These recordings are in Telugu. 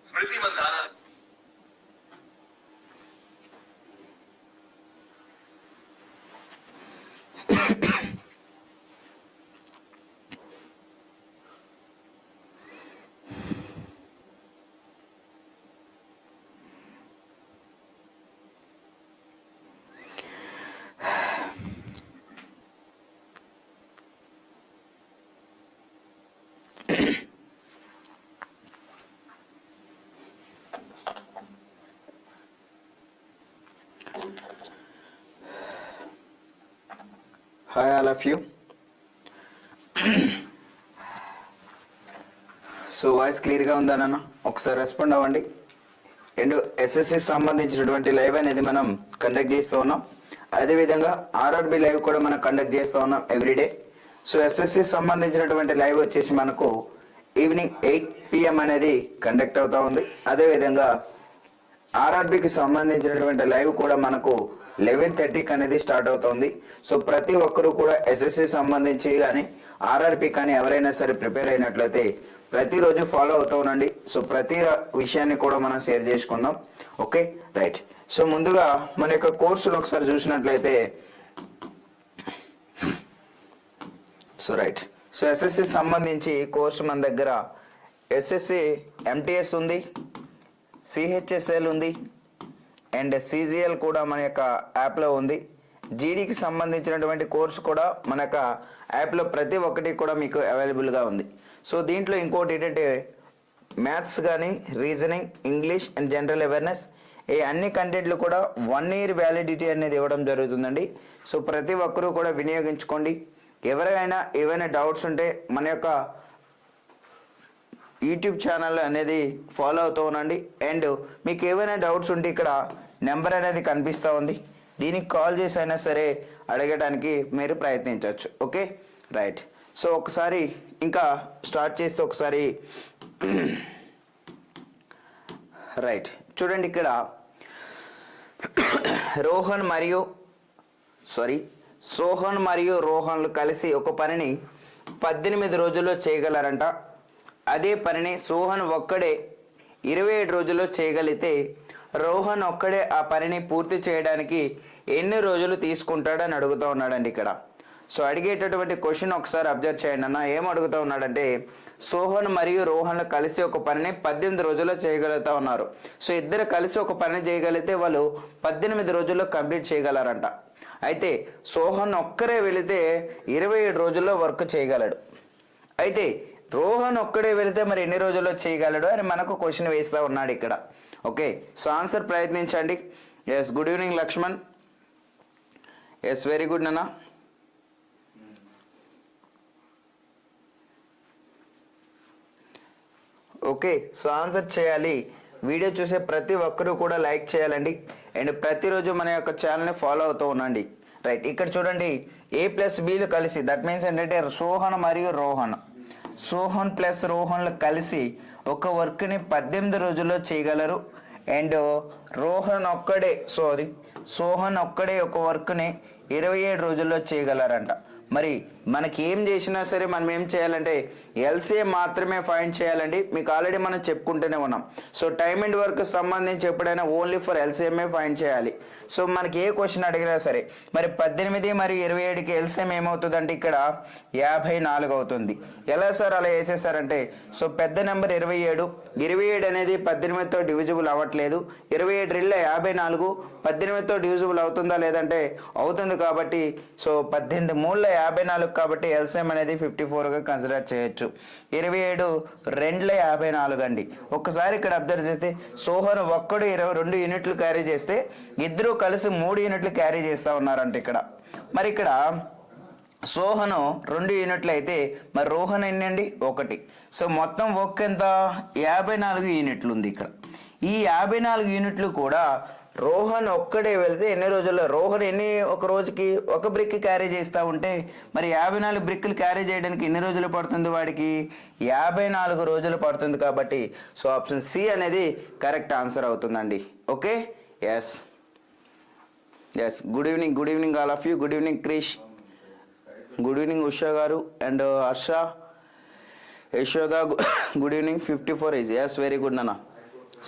Smriti Mandhana hi all of you. So voice క్లియర్గా ఉందా నాన్న? ఒకసారి రెస్పాండ్ అవ్వండి. అండ్ ఎస్ఎస్సి సంబంధించినటువంటి లైవ్ అనేది మనం కండక్ట్ చేస్తూ ఉన్నాం. అదేవిధంగా ఆర్ఆర్బి లైవ్ కూడా మనం కండక్ట్ చేస్తూ ఉన్నాం ఎవ్రీడే. సో ఎస్ఎస్సి సంబంధించినటువంటి లైవ్ వచ్చేసి మనకు ఈవినింగ్ 8 PM అనేది కండక్ట్ అవుతూ ఉంది. అదేవిధంగా ఆర్ఆర్బికి సంబంధించినటువంటి లైవ్ కూడా మనకు 11:30కి అనేది స్టార్ట్ అవుతుంది. సో ప్రతి ఒక్కరూ కూడా ఎస్ఎస్సి సంబంధించి కానీ ఆర్ఆర్బి కానీ ఎవరైనా సరే ప్రిపేర్ అయినట్లయితే ప్రతిరోజు ఫాలో అవుతూ ఉండండి. సో ప్రతి విషయాన్ని కూడా మనం షేర్ చేసుకుందాం. Okay, right. సో ముందుగా మన యొక్క కోర్సులు ఒకసారి చూసినట్లయితే, సో రైట్, సో ఎస్ఎస్సి సంబంధించి కోర్సు మన దగ్గర ఎస్ఎస్సి ఎంటీఎస్ ఉంది, సిహెచ్ఎస్ఎల్ ఉంది, అండ్ సిజిఎల్ కూడా మన యొక్క యాప్లో ఉంది. జీడీకి సంబంధించినటువంటి కోర్సు కూడా మన యొక్క యాప్లో ప్రతి ఒక్కటి కూడా మీకు అవైలబుల్గా ఉంది. సో దీంట్లో ఇంకోటి ఏంటంటే మ్యాథ్స్ కానీ, reasoning, English and general awareness, ఈ అన్ని కంటెంట్లు కూడా 1 year వ్యాలిడిటీ అనేది ఇవ్వడం జరుగుతుందండి. సో ప్రతి ఒక్కరూ కూడా వినియోగించుకోండి. ఎవరైనా ఏవైనా డౌట్స్ ఉంటే మన యొక్క యూట్యూబ్ ఛానల్ అనేది ఫాలో అవుతూ ఉండండి. అండ్ మీకు ఏమైనా డౌట్స్ ఉంటే ఇక్కడ నెంబర్ అనేది కనిపిస్తూ ఉంది, దీనికి కాల్ చేసి అయినా సరే అడగడానికి మీరు ప్రయత్నించవచ్చు. Okay, right. సో ఒకసారి ఇంకా స్టార్ట్ చేస్తే ఒకసారి రైట్ చూడండి, ఇక్కడ సోహన్ మరియు రోహన్లు కలిసి ఒక పనిని 18 రోజుల్లో చేయగలరంట. అదే పనిని సోహన్ ఒక్కడే 27 రోజుల్లో చేయగలిగితే రోహన్ ఒక్కడే ఆ పనిని పూర్తి చేయడానికి ఎన్ని రోజులు తీసుకుంటాడని అడుగుతూ ఉన్నాడండి ఇక్కడ. సో అడిగేటటువంటి క్వశ్చన్ ఒకసారి అబ్జర్వ్ చేయండి అన్న. ఏం అడుగుతూ ఉన్నాడంటే, సోహన్ మరియు రోహన్లు కలిసి ఒక పనిని 18 రోజుల్లో చేయగలుగుతా ఉన్నారు. సో ఇద్దరు కలిసి ఒక పని చేయగలిగితే వాళ్ళు 18 రోజుల్లో కంప్లీట్ చేయగలరంట. అయితే సోహన్ ఒక్కరే వెళితే 27 రోజుల్లో వర్క్ చేయగలడు. అయితే రోహన్ ఒక్కడే వెళితే మరి ఎన్ని రోజుల్లో చేయగలడు అని మనకు క్వశ్చన్ వేస్తూ ఉన్నాడు ఇక్కడ. ఓకే, సో ఆన్సర్ ప్రయత్నించండి. Yes, good evening Lakshman. Yes, very good నాన్న. ఓకే, సో ఆన్సర్ చేయాలి. వీడియో చూసే ప్రతి ఒక్కరూ కూడా లైక్ చేయాలండి. అండ్ ప్రతిరోజు మన యొక్క ఛానల్ని ఫాలో అవుతూ ఉండండి. రైట్, ఇక్కడ చూడండి, A+Bలు కలిసి, దట్ మీన్స్ ఏంటంటే సోహన్ మరియు రోహన్, సోహన్ ప్లస్ రోహన్లు కలిసి ఒక వర్క్ని 18 రోజుల్లో చేయగలరు. అండ్ సోహన్ ఒక్కడే ఒక వర్క్ని 27 రోజుల్లో చేయగలరంట. మరి మనకి ఏం చేసినా సరే మనం ఏం చేయాలంటే ఎల్సిఎం మాత్రమే ఫైండ్ చేయాలండి. మీకు ఆల్రెడీ మనం చెప్పుకుంటూనే ఉన్నాం. సో టైమ్ అండ్ వర్క్ సంబంధించి ఎప్పుడైనా ఓన్లీ ఫర్ ఎల్సిఎంఏ ఫైండ్ చేయాలి. సో మనకి ఏ క్వశ్చన్ అడిగినా సరే మరి 18 మరియు 27కి ఎల్సిఎం ఏమవుతుందంటే ఇక్కడ 54 అవుతుంది. ఎలా సార్ అలా వేసేసారంటే, సో పెద్ద నెంబర్ 27 అనేది 18తో డివిజిబుల్ అవ్వట్లేదు. 27 × 54 18తో డివిజిబుల్ అవుతుందా లేదంటే అవుతుంది. కాబట్టి సో 18 3 54 కాబట్టి ఎల్సిఎం అనేది 54గా కన్సిడర్ చేయొచ్చు. 27 2 54 అండి. ఒక్కసారి ఇక్కడ అబ్జర్వ్ చేస్తే సోహన్ ఒక్కడు 22 యూనిట్లు క్యారీ చేస్తే ఇద్దరు కలిసి 3 యూనిట్లు క్యారీ చేస్తూ ఉన్నారంట ఇక్కడ. మరి ఇక్కడ సోహను 2 యూనిట్లు అయితే మరి రోహన్ ఎన్నండి 1. సో మొత్తం వర్క్ ఎంత 54 యూనిట్లు ఉంది ఇక్కడ. ఈ 54 యూనిట్లు కూడా రోహన్ ఒక్కడే వెళితే ఎన్ని రోజుల్లో, రోహన్ ఒక రోజుకి ఒక బ్రిక్ క్యారీ చేస్తూ ఉంటే మరి 54 బ్రిక్లు క్యారీ చేయడానికి ఎన్ని రోజులు పడుతుంది, వాడికి 54 రోజులు పడుతుంది. కాబట్టి సో ఆప్షన్ సి అనేది కరెక్ట్ ఆన్సర్ అవుతుందండి. Okay, yes, good evening all of you. Good evening Krish. Good evening Usha garu and Harsha Yashoda good evening 54 is yes very good నాన్న.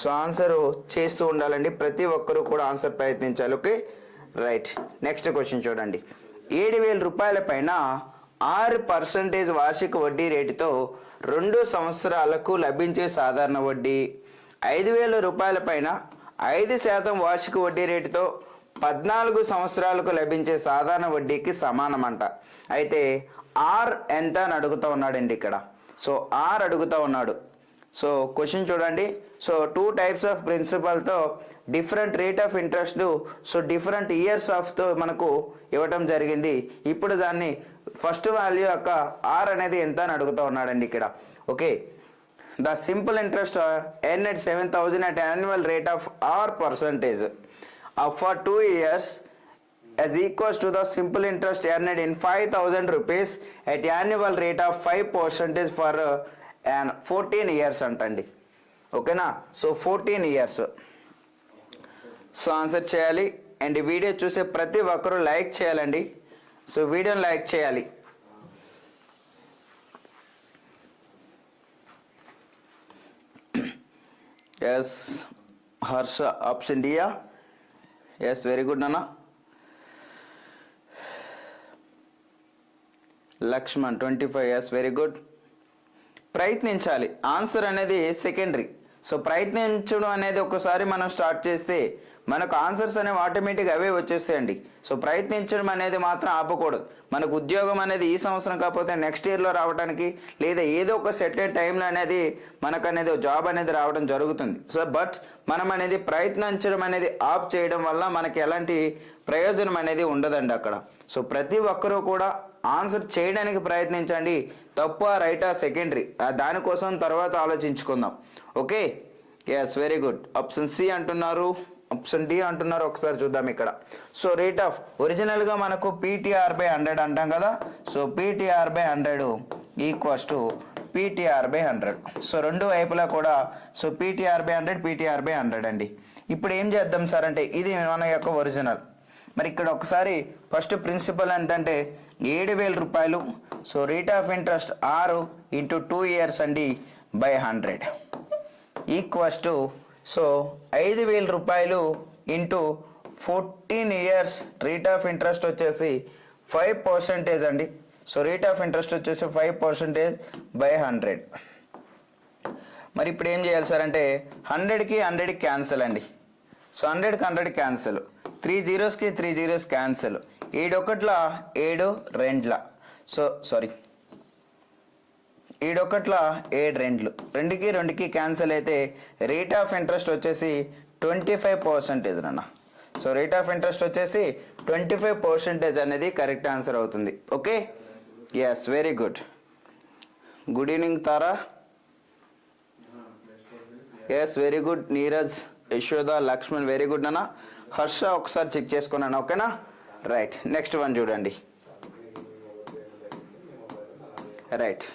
సో ఆన్సర్ చేస్తూ ఉండాలండి, ప్రతి ఒక్కరూ కూడా ఆన్సర్ ప్రయత్నించాలి. Okay right. నెక్స్ట్ క్వశ్చన్ చూడండి. 7,000 రూపాయల పైన 6% వార్షిక వడ్డీ రేటుతో 2 సంవత్సరాలకు లభించే సాధారణ వడ్డీ 5,000 రూపాయల పైన 5% వార్షిక వడ్డీ రేటుతో 14 సంవత్సరాలకు లభించే సాధారణ వడ్డీకి సమానమంట. అయితే ఆర్ ఎంత అని అడుగుతూ ఉన్నాడండి ఇక్కడ. సో ఆర్ అడుగుతూ ఉన్నాడు. సో క్వశ్చన్ చూడండి. సో 2 టైప్స్ ఆఫ్ ప్రిన్సిపల్తో different rate of interest, so different years ఆఫ్తో మనకు ఇవ్వటం జరిగింది. ఇప్పుడు దాన్ని ఫస్ట్ వాల్యూ యొక్క ఆర్ అనేది ఎంత అని అడుగుతూ ఉన్నాడండి ఇక్కడ. Okay, the simple interest earn at 7,000 at annual rate of R% for 2 years as equals to the simple interest earned in 5,000 rupees at annual rate of 5% for 14 years అంటండి. ఓకేనా, సో 14 ఇయర్స్. సో ఆన్సర్ చేయాలి. అండ్ వీడియో చూసే ప్రతి ఒక్కరూ లైక్ చేయాలండి. సో వీడియోని లైక్ చేయాలి. ఎస్ హర్ష ఆప్షన్ డియా. ఎస్ వెరీ గుడ్ నాన్న. లక్ష్మణ్ 25. Yes very good. ప్రయత్నించాలి, ఆన్సర్ అనేది సెకండరీ. సో ప్రయత్నించడం అనేది ఒకసారి మనం స్టార్ట్ చేస్తే మనకు ఆన్సర్స్ అనేవి ఆటోమేటిక్గా అవే వచ్చేస్తాయండి. సో ప్రయత్నించడం అనేది మాత్రం ఆపకూడదు. మనకు ఉద్యోగం అనేది ఈ సంవత్సరం కాకపోతే నెక్స్ట్ ఇయర్లో రావడానికి, లేదా ఏదో ఒక సెట్ టైంలో అనేది మనకు అనేది జాబ్ అనేది రావడం జరుగుతుంది. సో బట్ మనం అనేది ప్రయత్నించడం అనేది ఆఫ్ చేయడం వల్ల మనకి ఎలాంటి ప్రయోజనం అనేది ఉండదండి అక్కడ. సో ప్రతి ఒక్కరూ కూడా ఆన్సర్ చేయడానికి ప్రయత్నించండి. తప్ప రైటా సెకండరీ, దానికోసం తర్వాత ఆలోచించుకుందాం. Okay yes very good. Option C అంటున్నారు, ఆప్షన్ డి అంటున్నారు. ఒకసారి చూద్దాం ఇక్కడ. సో రేట్ ఆఫ్ ఒరిజినల్గా మనకు PTR/100 అంటాం కదా. So PTR/100 equals to PTR/100. So రెండు వైపులా కూడా సో PTR/100 PTR/100 అండి. ఇప్పుడు ఏం చేద్దాం సార్ అంటే ఇది మన యొక్క ఒరిజినల్. మరి ఇక్కడ ఒకసారి ఫస్ట్ ప్రిన్సిపల్ ఎంతంటే 7,000 రూపాయలు. So rate of interest 6 × 2 years అండి బై 100 ఈక్వల్స్ టు సో 5,000 రూపాయలు into 14 years. Rate of interest వచ్చేసి 5% అండి. సో రేట్ ఆఫ్ ఇంట్రెస్ట్ వచ్చేసి 5% బై 100. మరి ఇప్పుడు ఏం చేయాలి సార్ అంటే 100కి 100 క్యాన్సిల్ అండి. సో 100కి 100 క్యాన్సిల్, 3 zeros కి 3 zeros క్యాన్సిల్, 7 1 7 2 సో సారీ 7 1 7 2 2కి క్యాన్సిల్ అయితే రేట్ ఆఫ్ ఇంట్రెస్ట్ వచ్చేసి 25% అన్న. సో రేట్ ఆఫ్ ఇంట్రెస్ట్ వచ్చేసి 25% అనేది కరెక్ట్ ఆన్సర్ అవుతుంది. Okay yes very good. Good evening Tara. Yes very good. Neeraj, Yashoda, Lakshman very good అన్న. హర్ష ఒకసారి చెక్ చేసుకున్నాను. ఓకేనా రైట్. నెక్స్ట్ వన్ చూడండి. రైట్,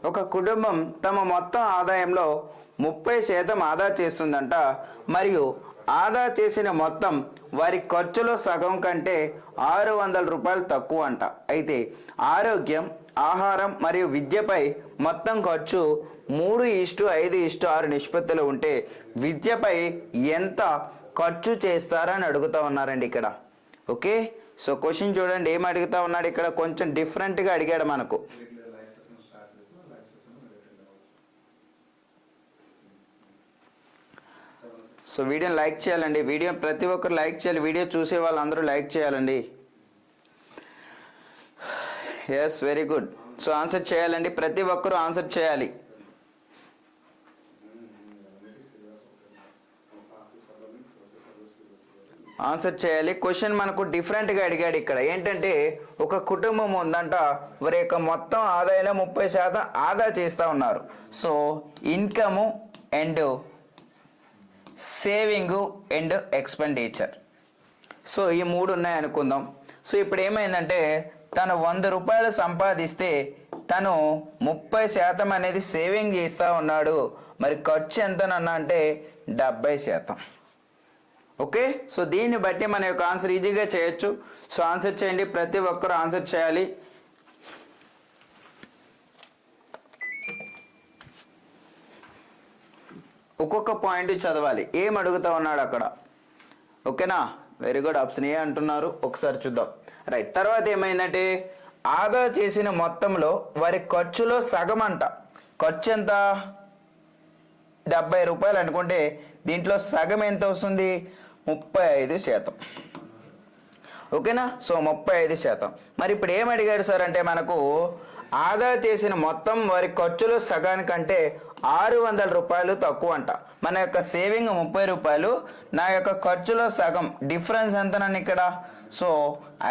ఒక కుటుంబం తమ మొత్తం ఆదాయంలో 30% ఆదా చేస్తుందంట. మరియు ఆదా చేసిన మొత్తం వారి ఖర్చులో సగం కంటే 600 రూపాయలు తక్కువ అంట. అయితే ఆరోగ్యం, ఆహారం మరియు విద్యపై మొత్తం ఖర్చు 3:5:6 నిష్పత్తిలో ఉంటే విద్యపై ఎంత ఖర్చు చేస్తారని అడుగుతా ఉన్నారండి ఇక్కడ. ఓకే, సో క్వశ్చన్ చూడండి ఏం అడుగుతా ఉన్నాడు ఇక్కడ. కొంచెం డిఫరెంట్గా అడిగాడు మనకు. సో వీడియోని లైక్ చేయాలండి. వీడియో ప్రతి ఒక్కరు లైక్ చేయాలి. వీడియో చూసే వాళ్ళందరూ లైక్ చేయాలండి. Yes very good. So answer చేయాలండి, ప్రతి ఒక్కరూ ఆన్సర్ చేయాలి. ఆన్సర్ చేయాలి. క్వశ్చన్ మనకు డిఫరెంట్గా అడిగాడు ఇక్కడ. ఏంటంటే ఒక కుటుంబం ఉందంట, వారి యొక్క మొత్తం ఆదాయంలో 30% ఆదా చేస్తూ ఉన్నారు. So income and saving and expenditure, so ఈ 3 ఉన్నాయి అనుకుందాం. సో ఇప్పుడు ఏమైందంటే తను 100 రూపాయలు సంపాదిస్తే తను 30% అనేది సేవింగ్ చేస్తూ ఉన్నాడు. మరి ఖర్చు ఎంతనన్నా అంటే 70%. ఓకే, సో దీన్ని బట్టి మన యొక్క ఆన్సర్ ఈజీగా చేయొచ్చు. సో ఆన్సర్ చేయండి, ప్రతి ఒక్కరు ఆన్సర్ చేయాలి. ఒక్కొక్క పాయింట్ చదవాలి, ఏం అడుగుతా ఉన్నాడు అక్కడ. ఓకేనా, వెరీ గుడ్. ఆప్షన్ ఏ అంటున్నారు, ఒకసారి చూద్దాం. రైట్. తర్వాత ఏమైందంటే ఆదా చేసిన మొత్తంలో వారి ఖర్చులో సగం అంట. ఖర్చు ఎంత? 70 రూపాయలు అనుకుంటే దీంట్లో సగం ఎంత వస్తుంది? 35%. ఓకేనా, సో 35%. మరి ఇప్పుడు ఏం అడిగాడు సార్ అంటే మనకు ఆదా చేసిన మొత్తం వారి ఖర్చులు సగానికంటే 600 రూపాయలు తక్కువ అంట. మన యొక్క సేవింగ్ 30 రూపాయలు, నా యొక్క ఖర్చులో సగం డిఫరెన్స్ ఎంత నన్ను ఇక్కడ? సో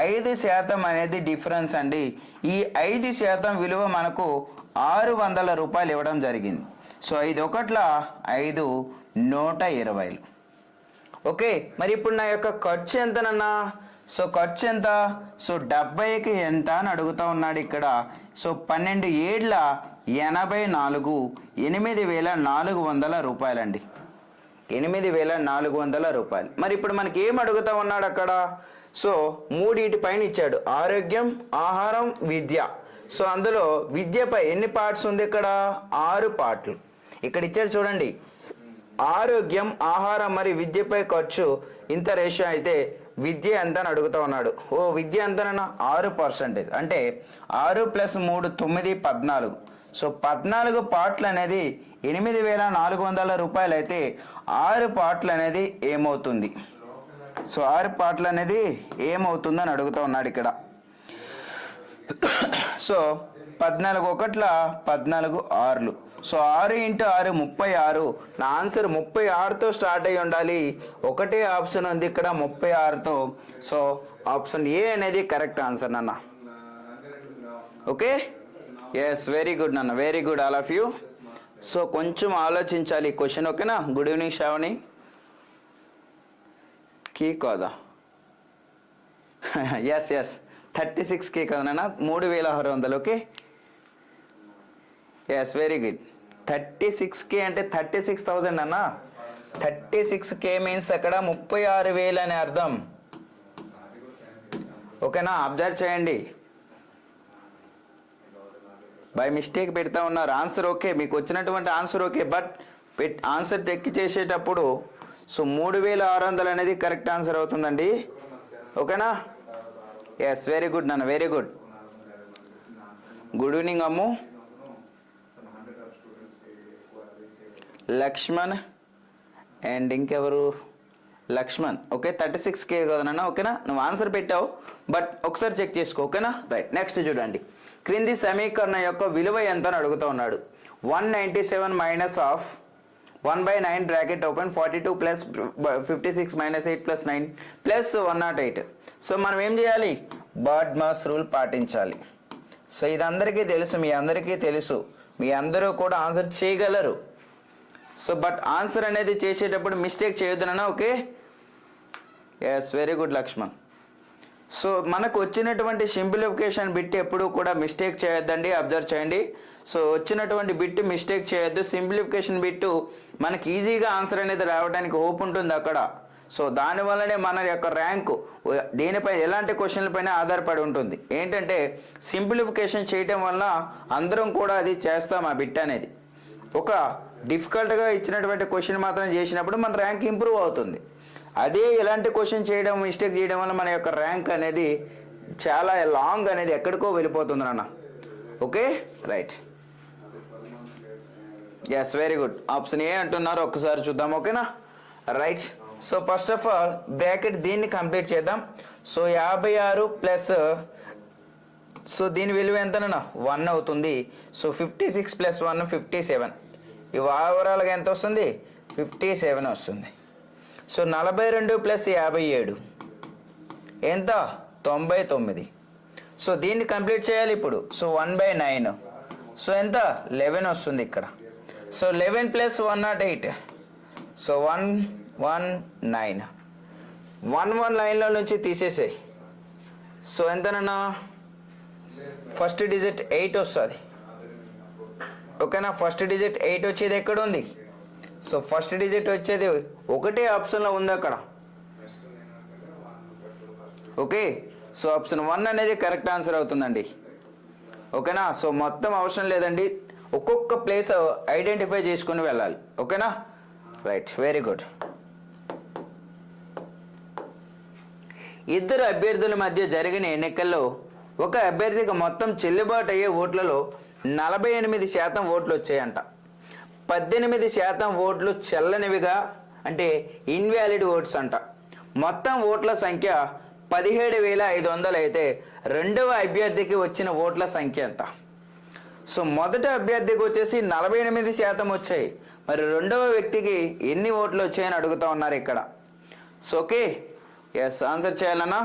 5% అనేది డిఫరెన్స్ అండి. ఈ 5% విలువ మనకు 600 రూపాయలు ఇవ్వడం జరిగింది. సో 5 ఒకట్ల 5, 120. ఓకే, మరి ఇప్పుడు నా యొక్క ఖర్చు ఎంతనన్నా? సో ఖర్చు ఎంత? సో 70కి ఎంత అని అడుగుతా ఉన్నాడు ఇక్కడ. సో 12 ఏళ్ళ 84, 8,400 రూపాయలండి. 8,400 రూపాయలు. మరి ఇప్పుడు మనకి ఏం అడుగుతా ఉన్నాడు అక్కడ? సో 3 పైన ఇచ్చాడు, ఆరోగ్యం, ఆహారం, విద్య. సో అందులో విద్యపై ఎన్ని పార్ట్స్ ఉంది ఇక్కడ? 6 పార్ట్లు ఇక్కడ ఇచ్చాడు చూడండి. ఆరోగ్యం, ఆహారం మరియు విద్యపై ఖర్చు ఇంత రేషియో అయితే విద్య ఎంత అని అడుగుతా ఉన్నాడు. ఓ విద్య ఎంతనన్నా? 6%. అంటే 6 + 3 9, 14. సో 14 పార్ట్లు అనేది 8,400 రూపాయలు అయితే 6 పార్ట్లు అనేది ఏమవుతుంది? సో 6 పార్ట్లు అనేది ఏమవుతుందని అడుగుతా ఉన్నాడు ఇక్కడ. సో 14 ఒకట్ల 14 6. సో 6 × 6 36. నా ఆన్సర్ 36తో స్టార్ట్ అయ్యి ఉండాలి. ఒకటే ఆప్షన్ ఉంది ఇక్కడ 36తో. సో ఆప్షన్ ఏ అనేది కరెక్ట్ ఆన్సర్ నాన్న. ఓకే, ఎస్, వెరీ గుడ్ నాన్న, very good all of you. So కొంచెం ఆలోచించాలి క్వశ్చన్. ఓకేనా. Good evening Shravani. కీ కాదా? ఎస్ ఎస్ 36K కదా నాన్న, 3,600. Okay, yes, very good. 36K అంటే 36,000 అన్న. 36K మీన్స్ అక్కడ 36,000 అని అర్థం. ఓకేనా, అబ్జర్వ్ చేయండి. బై మిస్టేక్ పెడతా ఉన్నారు ఆన్సర్. ఓకే, మీకు వచ్చినటువంటి answer okay, but answer take చేసేటప్పుడు సో 3,600 అనేది కరెక్ట్ ఆన్సర్ అవుతుందండి. ఓకేనా, ఎస్, వెరీ గుడ్ నాన్న, very good. Good evening Ammu. Lakshman and ఇంకెవరు? లక్ష్మణ్. ఓకే, 36K కదా నాన్న. ఓకేనా, నువ్వు ఆన్సర్ పెట్టావు, బట్ ఒకసారి చెక్ చేసుకో. ఓకేనా, రైట్. నెక్స్ట్ చూడండి. క్రింది సమీకరణం యొక్క విలువ ఎంత అని అడుగుతూ ఉన్నాడు. 197 minus of 1/9 bracket open 42 + 56 - 8 + 9 + 108. So మనం ఏం చేయాలి? బర్డ్ మాస్ రూల్ పాటించాలి. సో ఇది అందరికీ తెలుసు, మీ అందరికీ తెలుసు, మీ అందరూ కూడా ఆన్సర్ చేయగలరు. సో బట్ ఆన్సర్ అనేది చేసేటప్పుడు మిస్టేక్ చేయొద్దునన్నా. Okay, yes, very good Lakshman. So మనకు వచ్చినటువంటి సింప్లిఫికేషన్ బిట్ ఎప్పుడు కూడా మిస్టేక్ చేయొద్దండి, అబ్జర్వ్ చేయండి. సో వచ్చినటువంటి బిట్ మిస్టేక్ చేయొద్దు. సింప్లిఫికేషన్ బిట్టు మనకి ఈజీగా ఆన్సర్ అనేది రావడానికి హోప్ ఉంటుంది అక్కడ. సో దానివల్లనే మన యొక్క ర్యాంకు దేనిపై ఎలాంటి క్వశ్చన్లపైన ఆధారపడి ఉంటుంది. ఏంటంటే సింప్లిఫికేషన్ చేయటం వల్ల అందరం కూడా అది చేస్తాం. ఆ బిట్ అనేది ఒక డిఫికల్ట్గా ఇచ్చినటువంటి క్వశ్చన్ మాత్రం చేసినప్పుడు మన ర్యాంక్ ఇంప్రూవ్ అవుతుంది. అదే ఇలాంటి క్వశ్చన్ చేయడం, మిస్టేక్ చేయడం వల్ల మన యొక్క ర్యాంక్ అనేది చాలా లాంగ్ అనేది ఎక్కడికో వెళ్ళిపోతుంది నాన్న. Okay, right. Yes, very good. Option A అంటున్నారు, ఒక్కసారి చూద్దాం. ఓకేనా, right. So first of all bracket దీన్ని కంప్లీట్ చేద్దాం. సో 56 ప్లస్, సో దీని విలువ ఎంతనన్నా? 1 అవుతుంది. సో 56 + 1 57. ఇవి ఓవరాల్గా ఎంత వస్తుంది? 57 వస్తుంది. సో 42 + 57 ఎంత? 99. సో దీన్ని కంప్లీట్ చేయాలి ఇప్పుడు. సో 1/9. సో ఎంత? 11 వస్తుంది ఇక్కడ. సో 11 + 108. సో 119. 119లో నుంచి తీసేసాయి. సో ఎంతనన్నా? ఫస్ట్ డిజిట్ 8 వస్తుంది. ఓకేనా, ఫస్ట్ డిజిట్ 8 వచ్చేది ఎక్కడ ఉంది? సో ఫస్ట్ డిజిట్ వచ్చేది ఒకటే ఆప్షన్లో ఉంది అక్కడ. ఓకే, సో ఆప్షన్ 1 అనేది కరెక్ట్ ఆన్సర్ అవుతుందండి. ఓకేనా, సో మొత్తం అవసరం లేదండి, ఒక్కొక్క ప్లేస్ ఐడెంటిఫై చేసుకుని వెళ్ళాలి. ఓకేనా, రైట్, వెరీ గుడ్. ఇద్దరు అభ్యర్థుల మధ్య జరిగిన ఎన్నికల్లో ఒక అభ్యర్థికి మొత్తం చెల్లుబాటు అయ్యే ఓట్లలో 48% ఓట్లు వచ్చాయంట. 18% ఓట్లు చెల్లనివిగా, అంటే ఇన్వాలిడ్ ఓట్స్ అంట. మొత్తం ఓట్ల సంఖ్య 17,500 అయితే రెండవ అభ్యర్థికి వచ్చిన ఓట్ల సంఖ్య ఎంత? సో మొదటి అభ్యర్థికి వచ్చేసి 48% వచ్చాయి. మరి రెండవ వ్యక్తికి ఎన్ని ఓట్లు వచ్చాయని అడుగుతా ఉన్నారు ఇక్కడ. సో ఓకే, ఎస్, ఆన్సర్ చేయాలన్నా.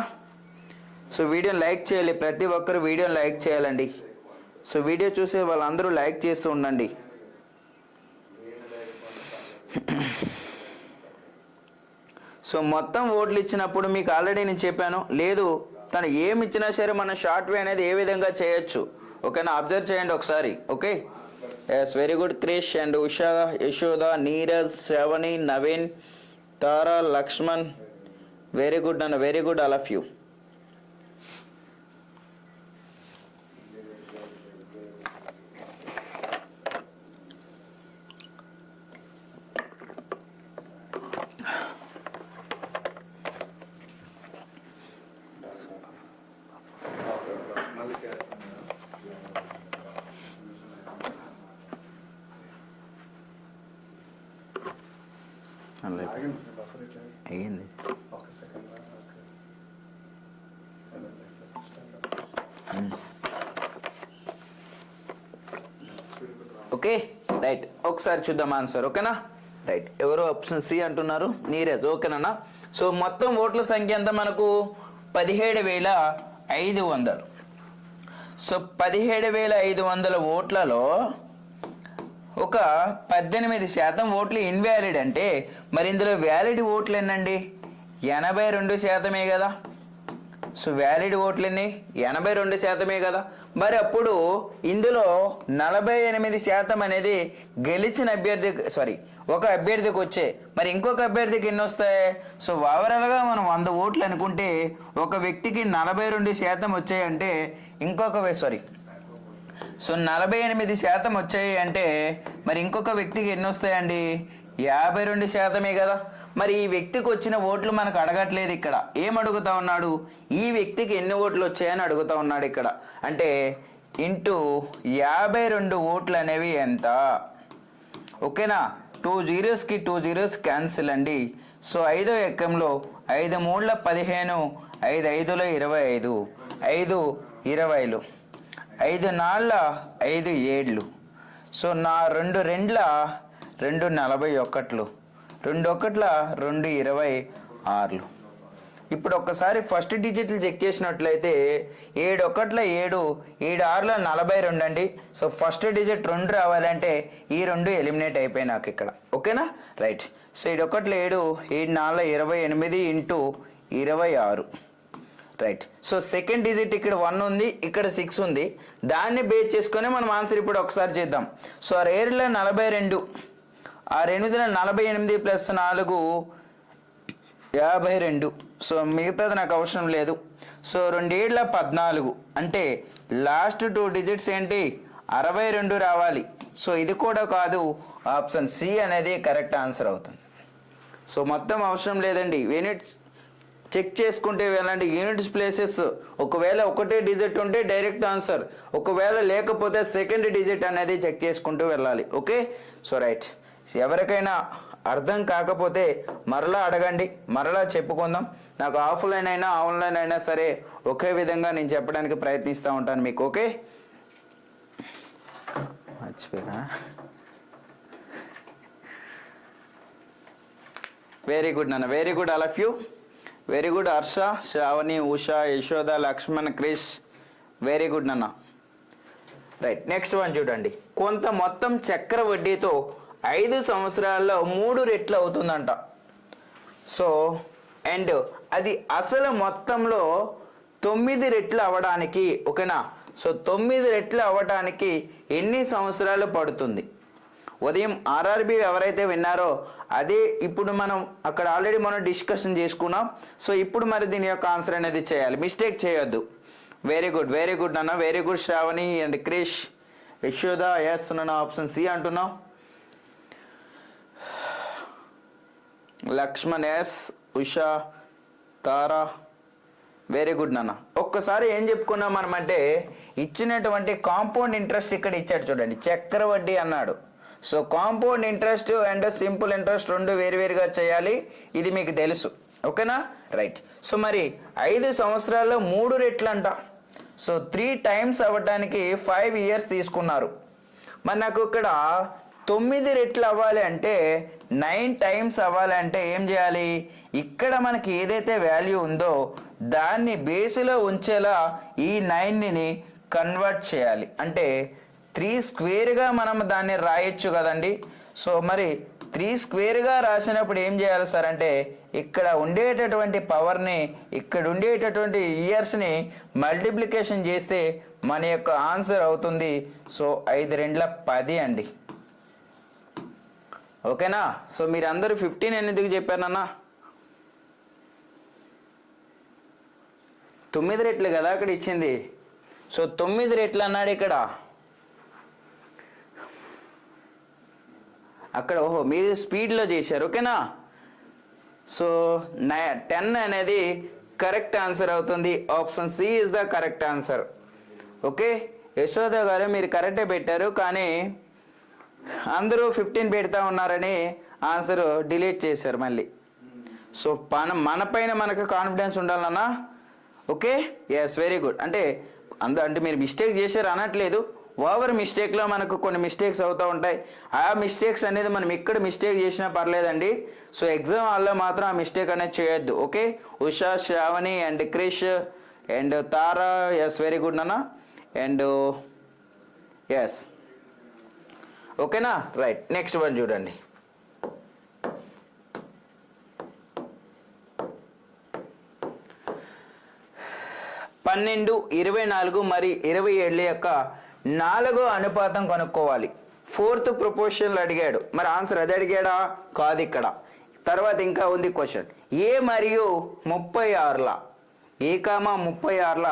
సో వీడియోని లైక్ చేయాలి, ప్రతి ఒక్కరు వీడియోని లైక్ చేయాలండి. సో వీడియో చూసే వాళ్ళందరూ లైక్ చేస్తూ ఉండండి. సో మొత్తం ఓట్లు ఇచ్చినప్పుడు మీకు ఆల్రెడీ నేను చెప్పాను, లేదు తను ఏమి ఇచ్చినా సరే మనం షార్ట్ వే అనేది ఏ విధంగా చేయొచ్చు. ఓకేనా, అబ్జర్వ్ చేయండి ఒకసారి. Okay, yes, very good. Krish and Usha, Yashoda, Neeraj, Shravani, Naveen, Tara, Lakshman, very good అన్న, very good all of you. అయ్యింది. ఓకే, రైట్, ఒకసారి చూద్దాం ఆన్సర్. ఓకేనా, రైట్. ఎవరు ఆప్షన్ సి అంటున్నారు? నీరజ్. ఓకేనా. సో మొత్తం ఓట్ల సంఖ్య ఎంత మనకు? 17,500. సో 17,500 ఓట్లలో ఒక 18% ఓట్లు ఇన్వాలిడ్ అంటే మరి ఇందులో వ్యాలిడ్ ఓట్లు ఎన్నండి? 82% కదా. సో వ్యాలిడ్ ఓట్లు ఎన్ని? 82% కదా. మరి అప్పుడు ఇందులో 48% అనేది గెలిచిన అభ్యర్థి, ఒక అభ్యర్థికి వచ్చే, మరి ఇంకొక అభ్యర్థికి ఎన్ని వస్తాయి? సో ఓవరాల్గా మనం 100 ఓట్లు అనుకుంటే ఒక వ్యక్తికి 42% వచ్చాయంటే ఇంకొక సో 48% వచ్చాయి అంటే మరి ఇంకొక వ్యక్తికి ఎన్ని వస్తాయండి? 52% కదా. మరి ఈ వ్యక్తికి వచ్చిన ఓట్లు మనకు అడగట్లేదు ఇక్కడ. ఏం అడుగుతా ఉన్నాడు? ఈ వ్యక్తికి ఎన్ని ఓట్లు వచ్చాయని అడుగుతా ఉన్నాడు ఇక్కడ. అంటే ఇంటూ 52 ఓట్లు అనేవి ఎంత? ఓకేనా. 2 zeros-కి 2 zeros క్యాన్సిల్ అండి. సో 5వ ఎక్కంలో 5 3 15, 5 5 25, 5 20, 5 4 5 7. సో నా 2 2 2 41, 2 1 2 26. ఇప్పుడు ఒక్కసారి ఫస్ట్ డిజిట్లు చెక్ చేసినట్లయితే 7 1 7, 7 6 42 అండి. సో ఫస్ట్ డిజిట్ 2 రావాలంటే ఈ 2 ఎలిమినేట్ అయిపోయి నాకు ఇక్కడ. ఓకేనా, right. So 7 1 7, 7 4 28 into 26. Right. So second digit ఇక్కడ 1 ఉంది, ఇక్కడ 6 ఉంది. దాన్ని బేస్ చేసుకొని మనం ఆన్సర్ ఇప్పుడు ఒకసారి చేద్దాం. So 6 42, 8 48 plus 4 52. సో మిగతాది నాకు అవసరం లేదు. సో 2 7 14 అంటే లాస్ట్ 2 డిజిట్స్ ఏంటి? 62 రావాలి. సో ఇది కూడా కాదు, ఆప్షన్ సి అనేది కరెక్ట్ ఆన్సర్ అవుతుంది. సో మొత్తం అవసరం లేదండి, యూనిట్స్ చెక్ చేసుకుంటే వెళ్ళండి. యూనిట్స్ ప్లేసెస్ ఒకవేళ ఒకటే డిజిట్ ఉంటే డైరెక్ట్ ఆన్సర్, ఒకవేళ లేకపోతే సెకండ్ డిజిట్ అనేది చెక్ చేసుకుంటూ వెళ్ళాలి. Okay, so right. ఎవరికైనా అర్థం కాకపోతే మరలా అడగండి, మరలా చెప్పుకుందాం. నాకు ఆఫ్లైన్ అయినా ఆన్లైన్ అయినా సరే ఒకే విధంగా నేను చెప్పడానికి ప్రయత్నిస్తూ ఉంటాను మీకు. ఓకే, మర్చిపోయినా. వెరీ గుడ్ నాన్న, very good all of you. Very good Harsha, Shravani, Usha, Yashoda, Lakshman, Krish, very good నాన్న. రైట్, నెక్స్ట్ వన్ చూడండి. కొంత మొత్తం చక్ర వడ్డీతో 5 సంవత్సరాల్లో 3 రెట్లు అవుతుందంట. సో అండ్ అది అసలు మొత్తంలో 9 రెట్లు అవ్వడానికి, ఓకేనా. సో 9 రెట్లు అవ్వడానికి ఎన్ని సంవత్సరాలు పడుతుంది? ఉదయం ఆర్ఆర్బి ఎవరైతే విన్నారో అదే ఇప్పుడు మనం అక్కడ ఆల్రెడీ మనం డిస్కషన్ చేసుకున్నాం. సో ఇప్పుడు మరి దీని యొక్క ఆన్సర్ అనేది చేయాలి, మిస్టేక్ చేయొద్దు. వెరీ గుడ్, వెరీ గుడ్ నాన్న, very good Shravani and Krish. Yashoda yes నాన్న, ఆప్షన్ సి అంటున్నాం. Lakshman yes, Usha, Tara, very good నాన్న. ఒక్కసారి ఏం చెప్పుకున్నాం మనం అంటే ఇచ్చినటువంటి కాంపౌండ్ ఇంట్రెస్ట్ ఇక్కడ ఇచ్చాడు చూడండి, చక్రవడ్డీ అన్నాడు. So compound interest and simple interest రెండు వేరువేరుగా చేయాలి, ఇది మీకు తెలుసు. ఓకేనా, రైట్. సో మరి 5 సంవత్సరాల్లో 3 రెట్లు అంట. సో 3 టైమ్స్ అవ్వడానికి 5 years తీసుకున్నారు. మరి నాకు ఇక్కడ 9 రెట్లు అవ్వాలి అంటే 9 టైమ్స్ అవ్వాలి అంటే ఏం చేయాలి, ఇక్కడ మనకి ఏదైతే వాల్యూ ఉందో దాన్ని బేస్లో ఉంచేలా ఈ 9ని కన్వర్ట్ చేయాలి. అంటే 3 స్క్వేర్గా మనం దాన్ని రాయొచ్చు కదండి. సో మరి 3 స్క్వేర్గా రాసినప్పుడు ఏం చేయాలి సార్ అంటే ఇక్కడ ఉండేటటువంటి పవర్ని ఇక్కడ ఉండేటటువంటి ఇయర్స్ని మల్టిప్లికేషన్ చేస్తే మన యొక్క ఆన్సర్ అవుతుంది. సో 5 2 10 అండి. ఓకేనా. సో మీరు అందరూ 15 ఎందుకు చెప్పారన్నా, 9 రెట్లు కదా అక్కడ ఇచ్చింది. సో 9 రెట్లు అన్నాడు ఇక్కడ. అక్కడ ఓహో మీరు స్పీడ్లో చేశారు. ఓకేనా. సో 10 అనేది కరెక్ట్ ఆన్సర్ అవుతుంది. Option C is the correct answer. Okay Yashoda గారు మీరు కరెక్టే పెట్టారు, కానీ అందరూ 15 పెడతా ఉన్నారని ఆన్సర్ డిలీట్ చేశారు మళ్ళీ. సో మన పైన మనకు కాన్ఫిడెన్స్ ఉండాలన్నా. Okay yes very good. అంటే మీరు మిస్టేక్ చేశారు అనట్లేదు, ఓవర్ మిస్టేక్లో మనకు కొన్ని మిస్టేక్స్ అవుతూ ఉంటాయి. ఆ మిస్టేక్స్ అనేది మనం ఇక్కడ మిస్టేక్ చేసినా పర్లేదండి. సో ఎగ్జామ్ హాల్లో మాత్రం ఆ మిస్టేక్ అనేది చేయొద్దు. Okay Usha, Shravani and Krish and Tara, yes very good నాన్న. అండ్ ఎస్ ఓకేనా, రైట్. నెక్స్ట్ వన్ చూడండి. పన్నెండు, 24 మరియు 27 యొక్క 4వ అనుపాతం కనుక్కోవాలి. 4th ప్రపోర్షన్లు అడిగాడు. మరి ఆన్సర్ అది అడిగాడా, కాదు ఇక్కడ. తర్వాత ఇంకా ఉంది క్వశ్చన్. ఏ మరియు 36ల, ఏ కామా 36ల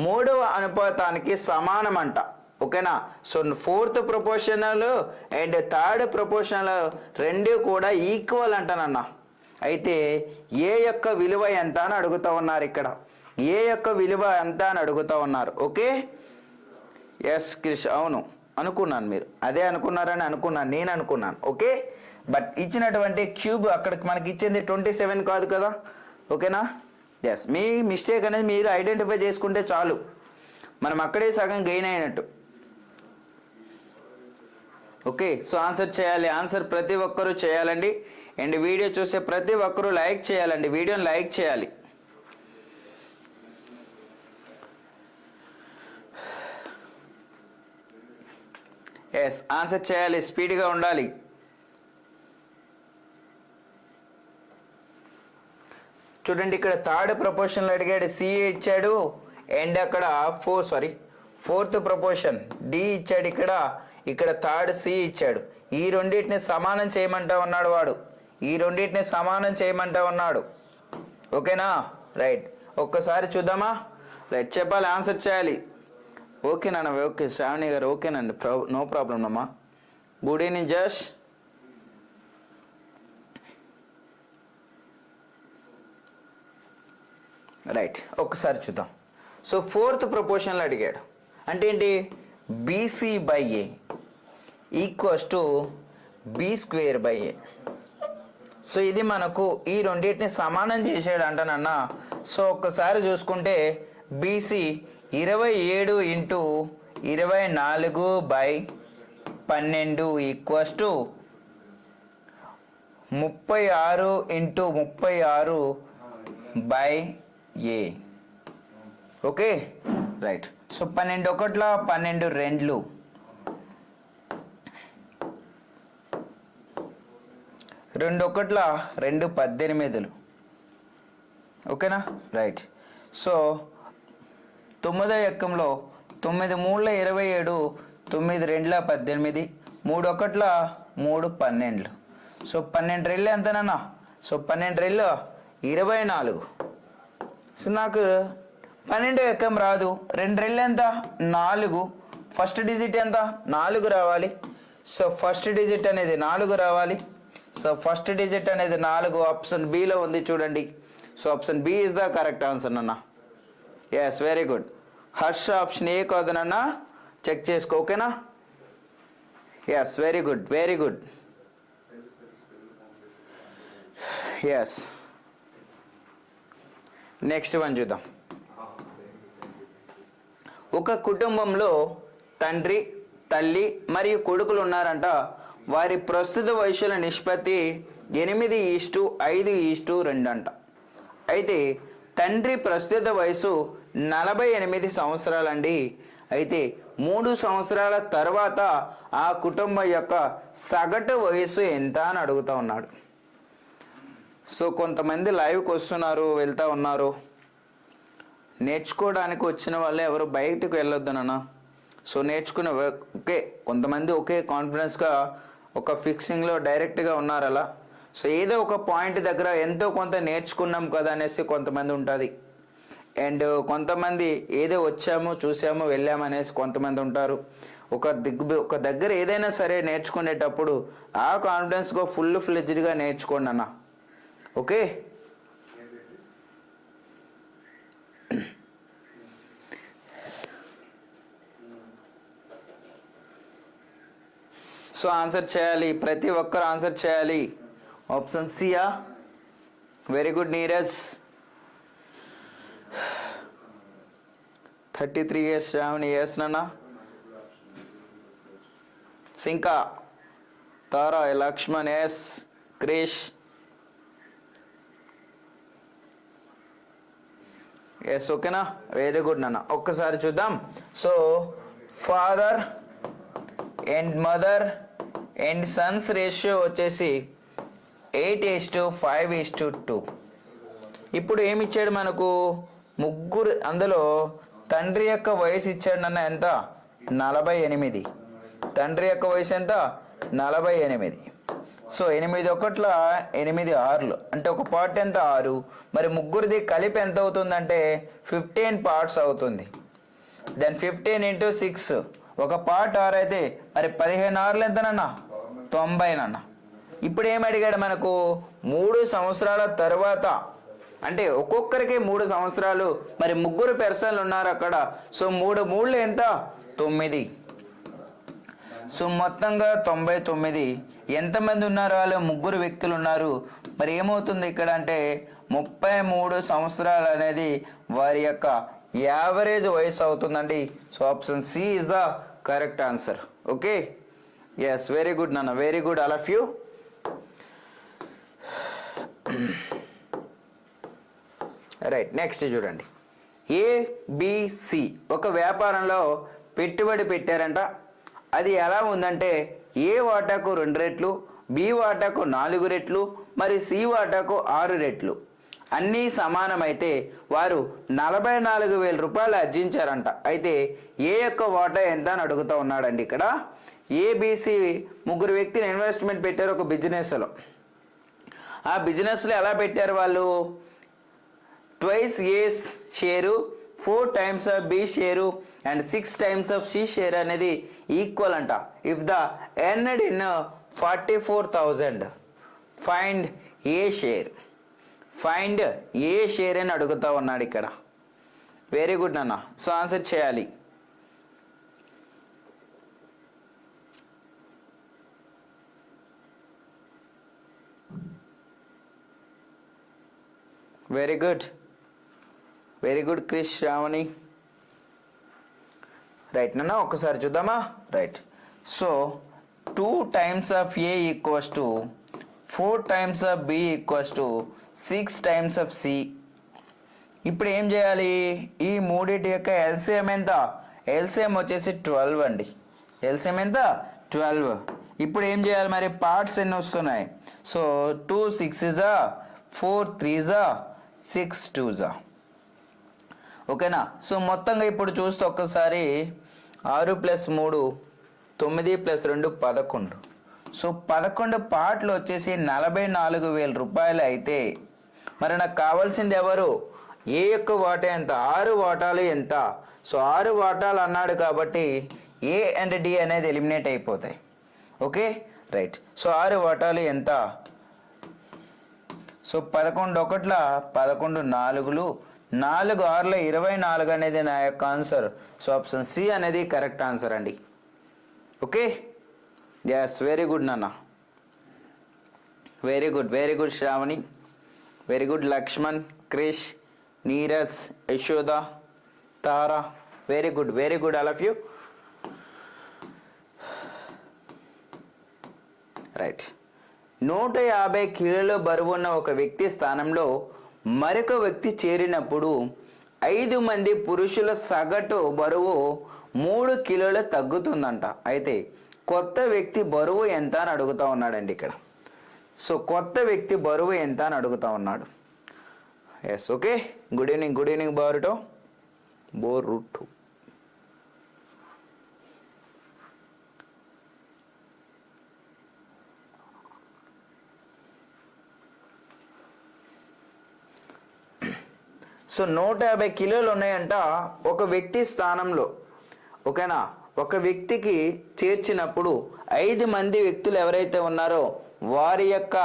3వ అనుపాతానికి సమానం అంట. ఓకేనా. So 4th proportional and 3rd proportional రెండు కూడా ఈక్వల్ అంటానన్న. అయితే ఏ యొక్క విలువ ఎంత అని అడుగుతూ ఉన్నారు ఇక్కడ. ఏ యొక్క విలువ ఎంత అని అడుగుతూ ఉన్నారు. ఓకే ఎస్ క్రిష్, అవును అనుకున్నాను, మీరు అదే అనుకున్నారని అనుకున్నాను, నేను అనుకున్నాను. ఓకే బట్ ఇచ్చినటువంటి క్యూబ్ అక్కడికి మనకి ఇచ్చింది 27 కాదు కదా. ఓకేనా ఎస్, మీ మిస్టేక్ అనేది మీరు ఐడెంటిఫై చేసుకుంటే చాలు, మనం అక్కడే సగం గెయిన్ అయినట్టు. ఓకే సో ఆన్సర్ చేయాలి. ఆన్సర్ ప్రతి ఒక్కరూ చేయాలండి. అండ్ వీడియో చూసే ప్రతి ఒక్కరూ లైక్ చేయాలండి, వీడియోని లైక్ చేయాలి. ఎస్ ఆన్సర్ చేయాలి, స్పీడ్గా ఉండాలి. చూడండి ఇక్కడ 3rd ప్రపోర్షన్లో అడిగాడు, సి ఇచ్చాడు. అండ్ అక్కడ 4th ప్రపోర్షన్ డి ఇచ్చాడు. ఇక్కడ 3rd సి ఇచ్చాడు. ఈ రెండింటిని సమానం చేయమంటా ఉన్నాడు వాడు, ఈ రెండింటిని సమానం చేయమంటా ఉన్నాడు. ఓకేనా రైట్. ఒక్కసారి చూద్దామా, రైట్ చెప్పాలి, ఆన్సర్ చేయాలి. ఓకేనా, ఓకే శ్రావణి గారు, ఓకేనండి, నో ప్రాబ్లం అమ్మా. Good evening just. రైట్ ఒక్కసారి చూద్దాం. సో 4th ప్రపోర్షన్లో అడిగాడు అంటే ఏంటి, BC by A equals to be square by A. So ఇది మనకు ఈ రెండింటిని సమానం చేసాడు అంటానన్నా. సో ఒక్కసారి చూసుకుంటే BC 27 into 24 by 12 equals to 36 into 36 by A. Okay right. So 12 ఒకట్ల 12 రెండ్లు, 2 ఒకట్ల 2 18. ఓకేనా రైట్. సో 9వ ఎక్కంలో 9 3 27, 9 2 18, 3 ఒకట్ల 3 12. సో 12 రెళ్ళు ఎంతనన్నా, సో 12 రెళ్ళు 24. సో నాకు 12వ ఎక్కం రాదు, 2 రెళ్ళు ఎంత 4, ఫస్ట్ డిజిట్ ఎంత 4 రావాలి. సో ఫస్ట్ డిజిట్ అనేది 4 రావాలి. సో ఫస్ట్ డిజిట్ అనేది 4 ఆప్షన్ బిలో ఉంది చూడండి. So option B is the correct answer అన్న. Yes, very good. Harsha option A కాదనన్నా, చెక్ చేసుకో, ఓకేనా? Yes, very good, very good. Yes, next one చూద్దాం. ఒక కుటుంబంలో తండ్రి, తల్లి మరియు కొడుకులు ఉన్నారంట. వారి ప్రస్తుత వయసుల నిష్పత్తి 8:5:2 అంట. అయితే తండ్రి ప్రస్తుత వయసు 48 సంవత్సరాలండి. అయితే 3 సంవత్సరాల తర్వాత ఆ కుటుంబం యొక్క సగటు వయసు ఎంత అని అడుగుతా ఉన్నాడు. సో కొంతమంది లైవ్కి వస్తున్నారు, వెళ్తూ ఉన్నారు. నేర్చుకోవడానికి వచ్చిన వాళ్ళు ఎవరు బయటకు వెళ్ళొద్దు నాన్న. సో నేర్చుకునే ఓకే, కొంతమంది ఒకే కాన్ఫిడెన్స్గా ఒక ఫిక్సింగ్లో డైరెక్ట్గా ఉన్నారు అలా. సో ఏదో ఒక పాయింట్ దగ్గర ఎంతో కొంత నేర్చుకున్నాం కదా అనేసి కొంతమంది ఉంటుంది. అండ్ కొంతమంది ఏదో వచ్చాము, చూసాము, వెళ్ళాము అనేసి కొంతమంది ఉంటారు. ఒక దగ్గర ఏదైనా సరే నేర్చుకునేటప్పుడు ఆ కాన్ఫిడెన్స్గా ఫుల్ ఫ్లెడ్జ్డ్గా నేర్చుకోండి అన్న, ఓకే? సో ఆన్సర్ చేయాలి, ప్రతి ఒక్కరు ఆన్సర్ చేయాలి. ఆప్షన్ సియా? Very good Neeraj. 33 years Shravani, yes నాన్న. సింకా, తారా, లక్ష్మణ్, ఎస్. క్రిష్, ఎస్, ఓకేనా? వెరీ గుడ్ నాన్న. ఒక్కసారి చూద్దాం. So father and mother and sons ratio వచ్చేసి 8:5:2. ఇప్పుడు ఏమి ఇచ్చాడు మనకు? ముగ్గురు, అందులో తండ్రి యొక్క వయసు ఇచ్చాడు నన్న ఎంత? 48. తండ్రి యొక్క వయసు ఎంత? 48. సో 8 ఒకట్ల 8 6లు అంటే ఒక పార్ట్ ఎంత? 6. మరి ముగ్గురిది కలిపి ఎంత అవుతుందంటే 15 పార్ట్స్ అవుతుంది. దెన్ 15 × 6, ఒక పార్ట్ 6 అయితే మరి 15 6లు ఎంతనన్నా? 90 నన్న. ఇప్పుడు ఏమి అడిగాడు మనకు? 3 సంవత్సరాల తర్వాత, అంటే ఒక్కొక్కరికి 3 సంవత్సరాలు, మరి ముగ్గురు పర్సన్లు ఉన్నారు అక్కడ. సో 3 3లు ఎంత? 9. సో మొత్తంగా 99. ఎంతమంది ఉన్నారు? వాళ్ళు ముగ్గురు వ్యక్తులు ఉన్నారు. మరి ఏమవుతుంది ఇక్కడ అంటే 33 సంవత్సరాలు అనేది వారి యొక్క యావరేజ్ వయసు అవుతుందండి. So option C is the correct answer, okay? Yes, very good నాన్న, very good all of you. Right, next చూడండి. ఏబిసి ఒక వ్యాపారంలో పెట్టుబడి పెట్టారంట. అది ఎలా ఉందంటే ఏ వాటాకు 2 రెట్లు, బి వాటాకు 4 రెట్లు, మరి సి వాటాకు 6 రెట్లు. అన్నీ సమానమైతే వారు 44,000 రూపాయలు ఆర్జించారంట. అయితే ఏ యొక్క వాటా ఎంత అని అడుగుతూ ఉన్నాడండి ఇక్కడ. ఏబిసి ముగ్గురు వ్యక్తులు ఇన్వెస్ట్మెంట్ పెట్టారు ఒక బిజినెస్లో. ఆ బిజినెస్లో ఎలా పెట్టారు వాళ్ళు? Twice A share, 4 times of B share and 6 times of C share అనేది ఈక్వల్ అంట. If the earned in 44,000 find A share. Find A share అని అడుగుతా ఉన్నాడు ఇక్కడ. వెరీ గుడ్ నాన్న. సో ఆన్సర్ చేయాలి. Very good, very good Krish, Shravani. Right నాన్న, ఒక్కసారి చూద్దామా? Right. So 2 times of A equals to 4 times of B equals to 6 times of C. ఇప్పుడు ఏం చేయాలి? ఈ మూడింటి యొక్క ఎల్సిఎం ఎంత? ఎల్సిఎం వచ్చేసి 12 అండి. ఎల్సిఎం ఎంత? 12. ఇప్పుడు ఏం చేయాలి మరి? పార్ట్స్ ఎన్ని వస్తున్నాయి? So 2 6s, 4 3s, 6 2s. ఓకేనా? సో మొత్తంగా ఇప్పుడు చూస్తే ఒక్కసారి 6 + 3 9 + 2 11. సో 11 పార్ట్లు వచ్చేసి 44,000 రూపాయలు అయితే మరి నాకు కావాల్సింది ఎవరు? ఏ యొక్క వాటా ఎంత? 6 వాటాలు ఎంత? సో 6 వాటాలు అన్నాడు కాబట్టి ఏ అండ్ డి అనేది ఎలిమినేట్ అయిపోతాయి, ఓకే? రైట్. సో 6 వాటాలు ఎంత? సో 11 ఒకట్ల 11 నాలుగులు, 4 6ల 24 అనేది నా యొక్క ఆన్సర్. సో ఆప్షన్ సి అనేది కరెక్ట్ ఆన్సర్ అండి. ఓకే, ఎస్, వెరీ గుడ్ నాన్న, very good Shravani, very good Lakshman, Krish, Neeraj, Yashoda, Tara, very good all of you. Right. 150 కిలోల బరువున్న ఒక వ్యక్తి స్థానంలో మరొక వ్యక్తి చేరినప్పుడు 5 మంది పురుషుల సగటు బరువు 3 కిలోలు తగ్గుతుందంట. అయితే కొత్త వ్యక్తి బరువు ఎంత అని అడుగుతా ఉన్నాడండి ఇక్కడ. సో కొత్త వ్యక్తి బరువు ఎంత అని అడుగుతా ఉన్నాడు. Yes, okay, good evening Boruto. So 150 కిలోలు ఉన్నాయంట ఒక వ్యక్తి స్థానంలో. ఓకేనా, ఒక వ్యక్తికి చేర్చినప్పుడు 5 మంది వ్యక్తులు ఎవరైతే ఉన్నారో వారి యొక్క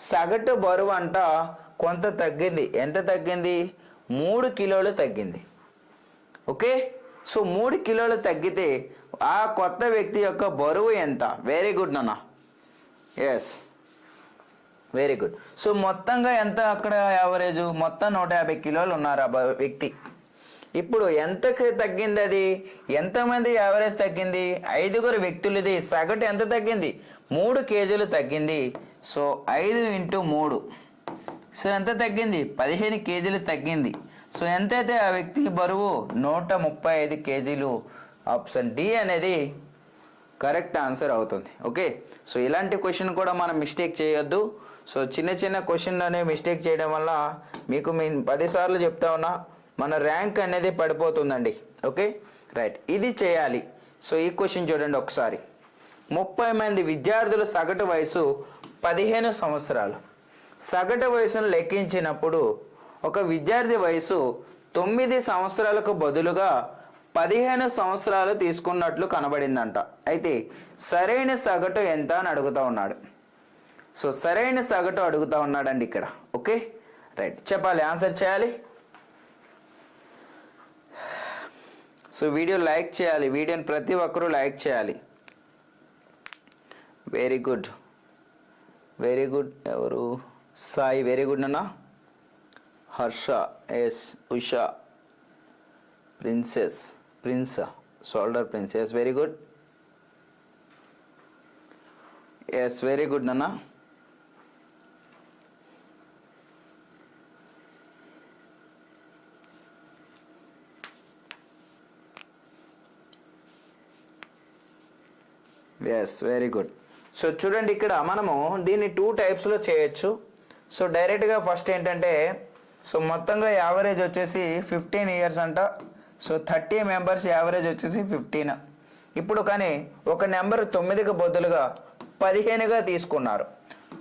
సగటు బరువు అంట కొంత తగ్గింది. ఎంత తగ్గింది? 3 కిలోలు తగ్గింది. ఓకే, సో 3 కిలోలు తగ్గితే ఆ కొత్త వ్యక్తి యొక్క బరువు ఎంత? వెరీ గుడ్ నాన్న, ఎస్, వెరీ గుడ్. సో మొత్తంగా ఎంత అక్కడ యావరేజ్? మొత్తం 150 కిలోలు ఉన్నారు ఆ వ్యక్తి. ఇప్పుడు ఎంతకి తగ్గింది అది? ఎంతమంది యావరేజ్ తగ్గింది? 5 వ్యక్తులది సగటు ఎంత తగ్గింది? 3 కేజీలు తగ్గింది. సో 5 × 3, సో ఎంత తగ్గింది? 15 కేజీలు తగ్గింది. సో ఎంతైతే ఆ వ్యక్తికి బరువు? 135 కేజీలు. ఆప్షన్ డి అనేది కరెక్ట్ ఆన్సర్ అవుతుంది. ఓకే, సో ఇలాంటి క్వశ్చన్ కూడా మనం మిస్టేక్ చేయొద్దు. సో చిన్న క్వశ్చన్లోనే మిస్టేక్ చేయడం వల్ల మీకు 10 సార్లు చెప్తా ఉన్నా మన ర్యాంక్ అనేది పడిపోతుందండి. ఓకే, రైట్, ఇది చేయాలి. సో ఈ క్వశ్చన్ చూడండి ఒకసారి. 30 మంది విద్యార్థుల సగటు వయసు 15 సంవత్సరాలు. సగటు వయసును లెక్కించినప్పుడు ఒక విద్యార్థి వయసు 9 సంవత్సరాలకు బదులుగా 15 సంవత్సరాలు తీసుకున్నట్లు కనబడిందంట. అయితే సరైన సగటు ఎంత అని అడుగుతా ఉన్నాడు. సో సరైన సగటు అడుగుతా ఉన్నాడండి ఇక్కడ. ఓకే, రైట్, చెప్పాలి, ఆన్సర్ చేయాలి. సో వీడియో లైక్ చేయాలి, వీడియోని ప్రతి ఒక్కరూ లైక్ చేయాలి. వెరీ గుడ్, ఎవరు? సాయి, వెరీ గుడ్ అన్న. హర్ష, ఎస్. ఉషా, ప్రిన్స్, షోల్డర్ Prince, yes, very good, yes, very good నాన్న. Yes, very good. సో చూడండి ఇక్కడ మనము దీన్ని 2 టైప్స్లో చేయొచ్చు. సో డైరెక్ట్గా ఫస్ట్ ఏంటంటే, సో మొత్తంగా యావరేజ్ వచ్చేసి 15 ఇయర్స్ అంట. సో 30 మెంబర్స్ యావరేజ్ వచ్చేసి 15. ఇప్పుడు కానీ ఒక నెంబర్ 9కి బదులుగా 15గా తీసుకున్నారు.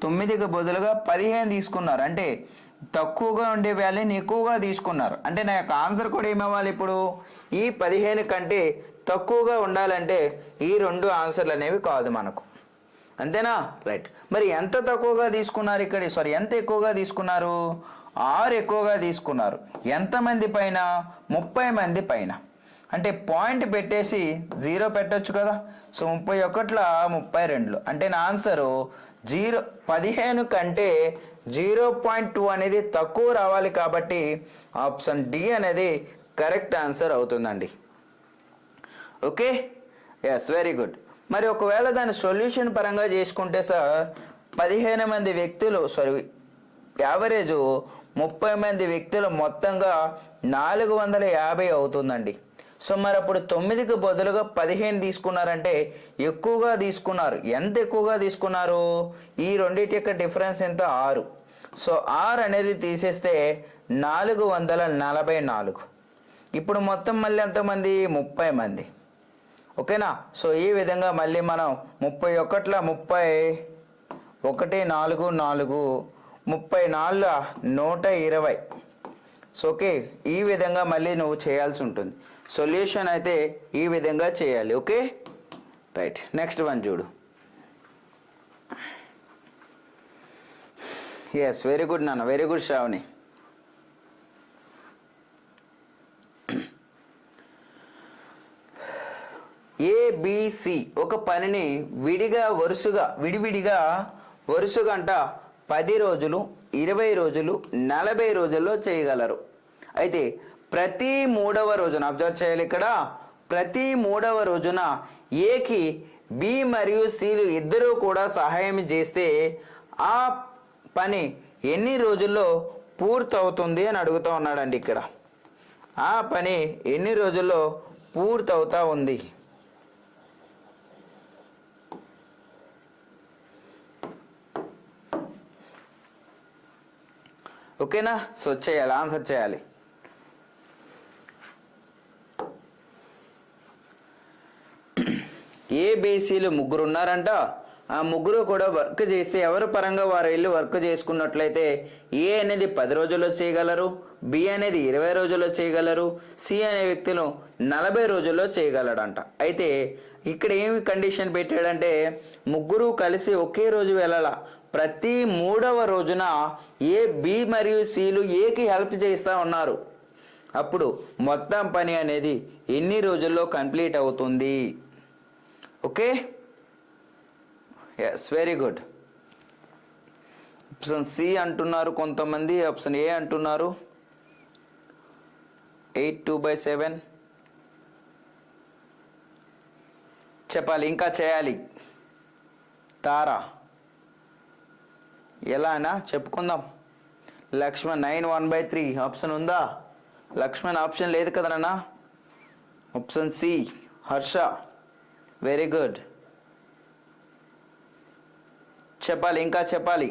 9కి బదులుగా 15 తీసుకున్నారు. అంటే తక్కువగా ఉండే వాల్యూని ఎక్కువగా తీసుకున్నారు. అంటే నా యొక్క ఆన్సర్ కూడా ఏమవ్వాలి? ఇప్పుడు ఈ 15 కంటే తక్కువగా ఉండాలంటే ఈ 2 ఆన్సర్లు అనేవి కాదు మనకు, అంతేనా? రైట్. మరి ఎంత తక్కువగా తీసుకున్నారు ఇక్కడ? సారీ, ఎంత ఎక్కువగా తీసుకున్నారు? 6 ఎక్కువగా తీసుకున్నారు. ఎంతమంది పైన? 30 మంది పైన. అంటే పాయింట్ పెట్టేసి 0 పెట్టొచ్చు కదా. సో 31ల 32. అంటే నా ఆన్సరు 15 కంటే 0.2 అనేది తక్కువ రావాలి. కాబట్టి ఆప్షన్ డి అనేది కరెక్ట్ ఆన్సర్ అవుతుందండి. Okay, yes, very good. మరి ఒకవేళ దాని సొల్యూషన్ పరంగా చేసుకుంటే సార్ 15 మంది వ్యక్తులు, సారీ యావరేజ్ 30 మంది వ్యక్తులు మొత్తంగా 450 అవుతుందండి. సో మరి అప్పుడు 9కి బదులుగా 15 తీసుకున్నారంటే ఎక్కువగా తీసుకున్నారు. ఎంత ఎక్కువగా తీసుకున్నారు? ఈ రెండింటి యొక్క డిఫరెన్స్ ఎంత? 6. సో 6 అనేది తీసేస్తే 444. ఇప్పుడు మొత్తం మళ్ళీ ఎంతమంది? 30 మంది. ఓకేనా? సో ఈ విధంగా మళ్ళీ మనం 31ల 30, 1 4 4, 34 120. సో ఓకే, ఈ విధంగా మళ్ళీ నువ్వు చేయాల్సి ఉంటుంది. సొల్యూషన్ అయితే ఈ విధంగా చేయాలి. Okay, right. నెక్స్ట్ వన్ చూడు. ఎస్, వెరీ గుడ్ నాన్న, వెరీ గుడ్ శ్రావణి. ఏబిసి ఒక పనిని విడివిడిగా వరుసగా అంట 10 రోజులు, 20 రోజులు, 40 రోజుల్లో చేయగలరు. అయితే ప్రతి 3వ రోజున అబ్జర్వ్ చేయాలి, ఇక్కడ ప్రతి 3వ రోజున ఏకి బి మరియు సిలు ఇద్దరూ కూడా సహాయం చేస్తే ఆ పని ఎన్ని రోజుల్లో పూర్తవుతుంది అని అడుగుతూ ఉన్నాడండి. ఇక్కడ ఆ పని ఎన్ని రోజుల్లో పూర్తవుతా ఉంది. ఓకేనా? సో చేయాలి, ఆన్సర్ చేయాలి. ఏబిసిలు ముగ్గురు ఉన్నారంట. ఆ ముగ్గురు కూడా వర్క్ చేస్తే ఎవరి పరంగా వారు వెళ్ళి వర్క్ చేసుకున్నట్లయితే ఏ అనేది 10 రోజుల్లో చేయగలరు, బి అనేది 20 రోజుల్లో చేయగలరు, సి అనే వ్యక్తులు 40 రోజుల్లో చేయగలడంట. అయితే ఇక్కడ ఏమి కండిషన్ పెట్టాడంటే ముగ్గురు కలిసి ఒకే రోజు వెళ్ళాల. ప్రతి 3వ రోజున ఏ బి మరియు సిలు ఏకి హెల్ప్ చేస్తూ ఉన్నారు. అప్పుడు మొత్తం పని అనేది ఎన్ని రోజుల్లో కంప్లీట్ అవుతుంది? Okay, yes, very good. Option C అంటున్నారు కొంతమంది, ఆప్షన్ ఏ అంటున్నారు. 8 2/7 చెప్పాలి, ఇంకా చేయాలి. తారా ఎలానా చెప్పుకుందాం. లక్ష్మణ్ 9 1/3 ఆప్షన్ ఉందా? లక్ష్మణ్ ఆప్షన్ లేదు కదా నాన్న. Option C Harsha, very good. చెప్పాలి, ఇంకా చెప్పాలి.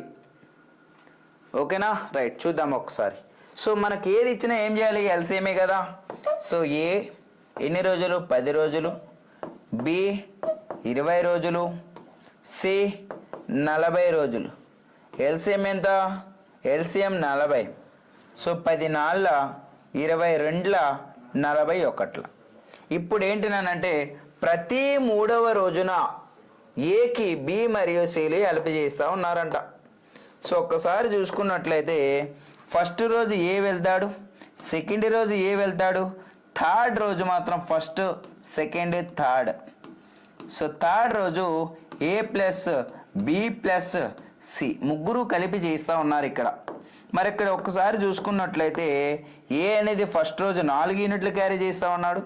ఓకేనా? రైట్, చూద్దాం ఒకసారి. సో మనకి ఏది ఇచ్చినా ఏం చేయాలి? ఎల్సిఎమే కదా. సో ఏ ఎన్ని రోజులు? 10 రోజులు, బి 20 రోజులు, సి 40 రోజులు. ఎల్సిఎం ఎంత? ఎల్సిఎం 40. సో 10 4 22 41. ఇప్పుడు ఏంటినంటే ప్రతి 3వ రోజున ఏకి బి మరియు సిలు హెల్ప్ చేస్తూ ఉన్నారంట. సో ఒక్కసారి చూసుకున్నట్లయితే ఫస్ట్ రోజు ఏ వెళ్తాడు, సెకండ్ రోజు ఏ వెళ్తాడు, థర్డ్ రోజు మాత్రం first, second, third. So third రోజు ఏ ప్లస్ బి ప్లస్ సి ముగ్గురు కలిపి చేస్తూ ఉన్నారు ఇక్కడ. మరి ఇక్కడ ఒక్కసారి చూసుకున్నట్లయితే ఏ అనేది ఫస్ట్ రోజు 4 యూనిట్లు క్యారీ చేస్తూ ఉన్నాడు,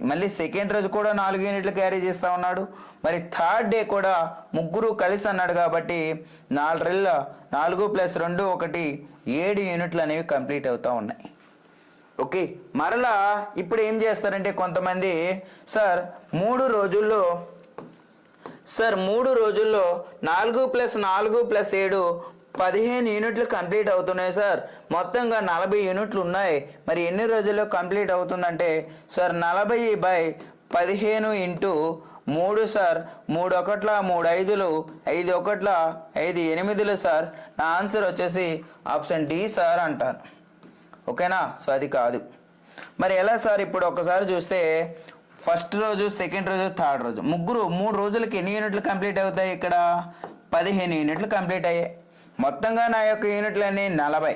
మళ్ళీ సెకండ్ రోజు కూడా 4 యూనిట్లు క్యారీ చేస్తూ ఉన్నాడు, మరి థర్డ్ డే కూడా ముగ్గురు కలిసి అన్నాడు కాబట్టి 4 4 + 2 1 7 యూనిట్లు అనేవి కంప్లీట్ అవుతూ ఉన్నాయి. ఓకే, మరలా ఇప్పుడు ఏం చేస్తారంటే కొంతమంది సార్ 3 రోజుల్లో 4 + 4 + 7 15 యూనిట్లు కంప్లీట్ అవుతున్నాయి సార్, మొత్తంగా 40 యూనిట్లు ఉన్నాయి, మరి ఎన్ని రోజుల్లో కంప్లీట్ అవుతుందంటే సార్ 40/15 × 3 సార్, 3 1 3 5 5 1 5 8 సార్. నా ఆన్సర్ వచ్చేసి ఆప్షన్ డి సార్ అంటాను. ఓకేనా? సో అది కాదు. మరి ఎలా సార్? ఇప్పుడు ఒకసారి చూస్తే ఫస్ట్ రోజు, సెకండ్ రోజు, థర్డ్ రోజు ముగ్గురు 3 రోజులకి ఎన్ని యూనిట్లు కంప్లీట్ అవుతాయి? ఇక్కడ 15 యూనిట్లు కంప్లీట్ అయ్యాయి. మొత్తంగా నా యొక్క యూనిట్లు అన్నీ 40.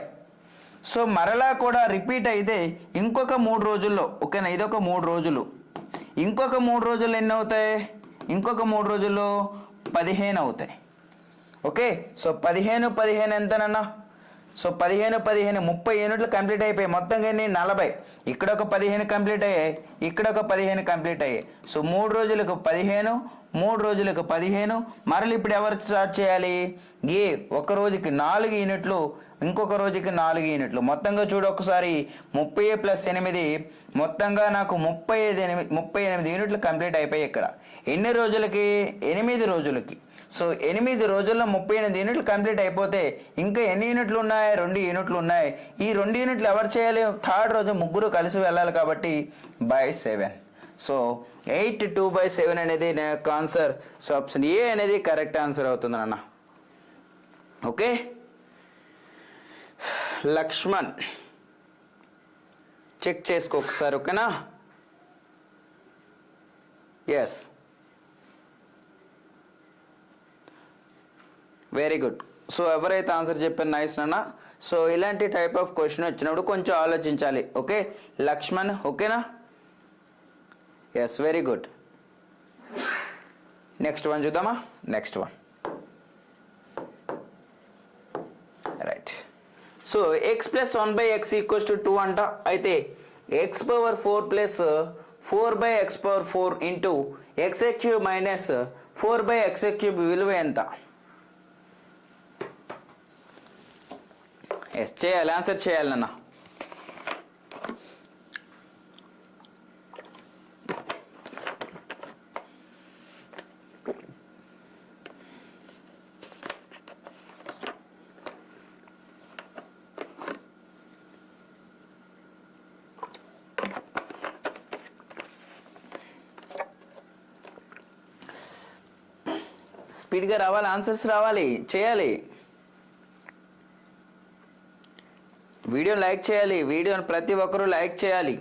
సో మరలా కూడా రిపీట్ అయితే ఇంకొక 3 రోజుల్లో, ఓకేనా, ఇదొక 3 రోజులు, ఇంకొక 3 రోజులు ఎన్ని అవుతాయి? ఇంకొక 3 రోజుల్లో 15 అవుతాయి. Okay, so 15 ఎంతనన్నా? సో 15 30 యూనిట్లు కంప్లీట్ అయిపోయాయి, మొత్తంగా ఎన్ని? 40. ఇక్కడ ఒక 15 కంప్లీట్ అయ్యాయి, ఇక్కడ ఒక 15 కంప్లీట్ అయ్యాయి. సో 3 రోజులకు 15, 3 రోజులకు 15. మరలి ఇప్పుడు ఎవరు స్టార్ట్ చేయాలి? ఏ ఒక రోజుకి 4 యూనిట్లు, ఇంకొక రోజుకి 4 యూనిట్లు, మొత్తంగా చూడు ఒకసారి 30 + 8 మొత్తంగా నాకు 38 యూనిట్లు కంప్లీట్ అయిపోయాయి. ఇక్కడ ఎన్ని రోజులకి? 8 రోజులకి. సో 8 రోజుల్లో 38 యూనిట్లు కంప్లీట్ అయిపోతే ఇంకా ఎన్ని యూనిట్లు ఉన్నాయి? 2 యూనిట్లు ఉన్నాయి. ఈ 2 యూనిట్లు ఎవరు చేయాలి? థర్డ్ రోజు ముగ్గురు కలిసి వెళ్ళాలి కాబట్టి /7. సో 8 2/7 అనేది నా యొక్క ఆన్సర్. సో ఆప్షన్ ఏ అనేది కరెక్ట్ ఆన్సర్ అవుతుంది అన్న. ఓకే, లక్ష్మణ్ చెక్ చేసుకో ఒకసారి. ఓకేనా? Yes, very good. సో ఎవరైతే ఆన్సర్ చెప్పారు నైస్ నాన్న. సో ఇలాంటి టైప్ ఆఫ్ క్వశ్చన్ వచ్చినప్పుడు కొంచెం ఆలోచించాలి. ఓకే లక్ష్మణ్, ఓకేనా? Yes, very good. Next one చూద్దామా? Next one right. So X plus 1/x equals to 2 అంట. అయితే X power 4 plus 4/x power 4 into X cube minus 4/x cube విలువ ఎంత? ఎస్ చేయాలి, ఆన్సర్ చేయాలి నాన్న. స్పీడ్గా రావాలి, ఆన్సర్స్ రావాలి, చేయాలి. వీడియో లైక్ చేయాలి, వీడియోని ప్రతి ఒక్కరూ లైక్ చేయాలి.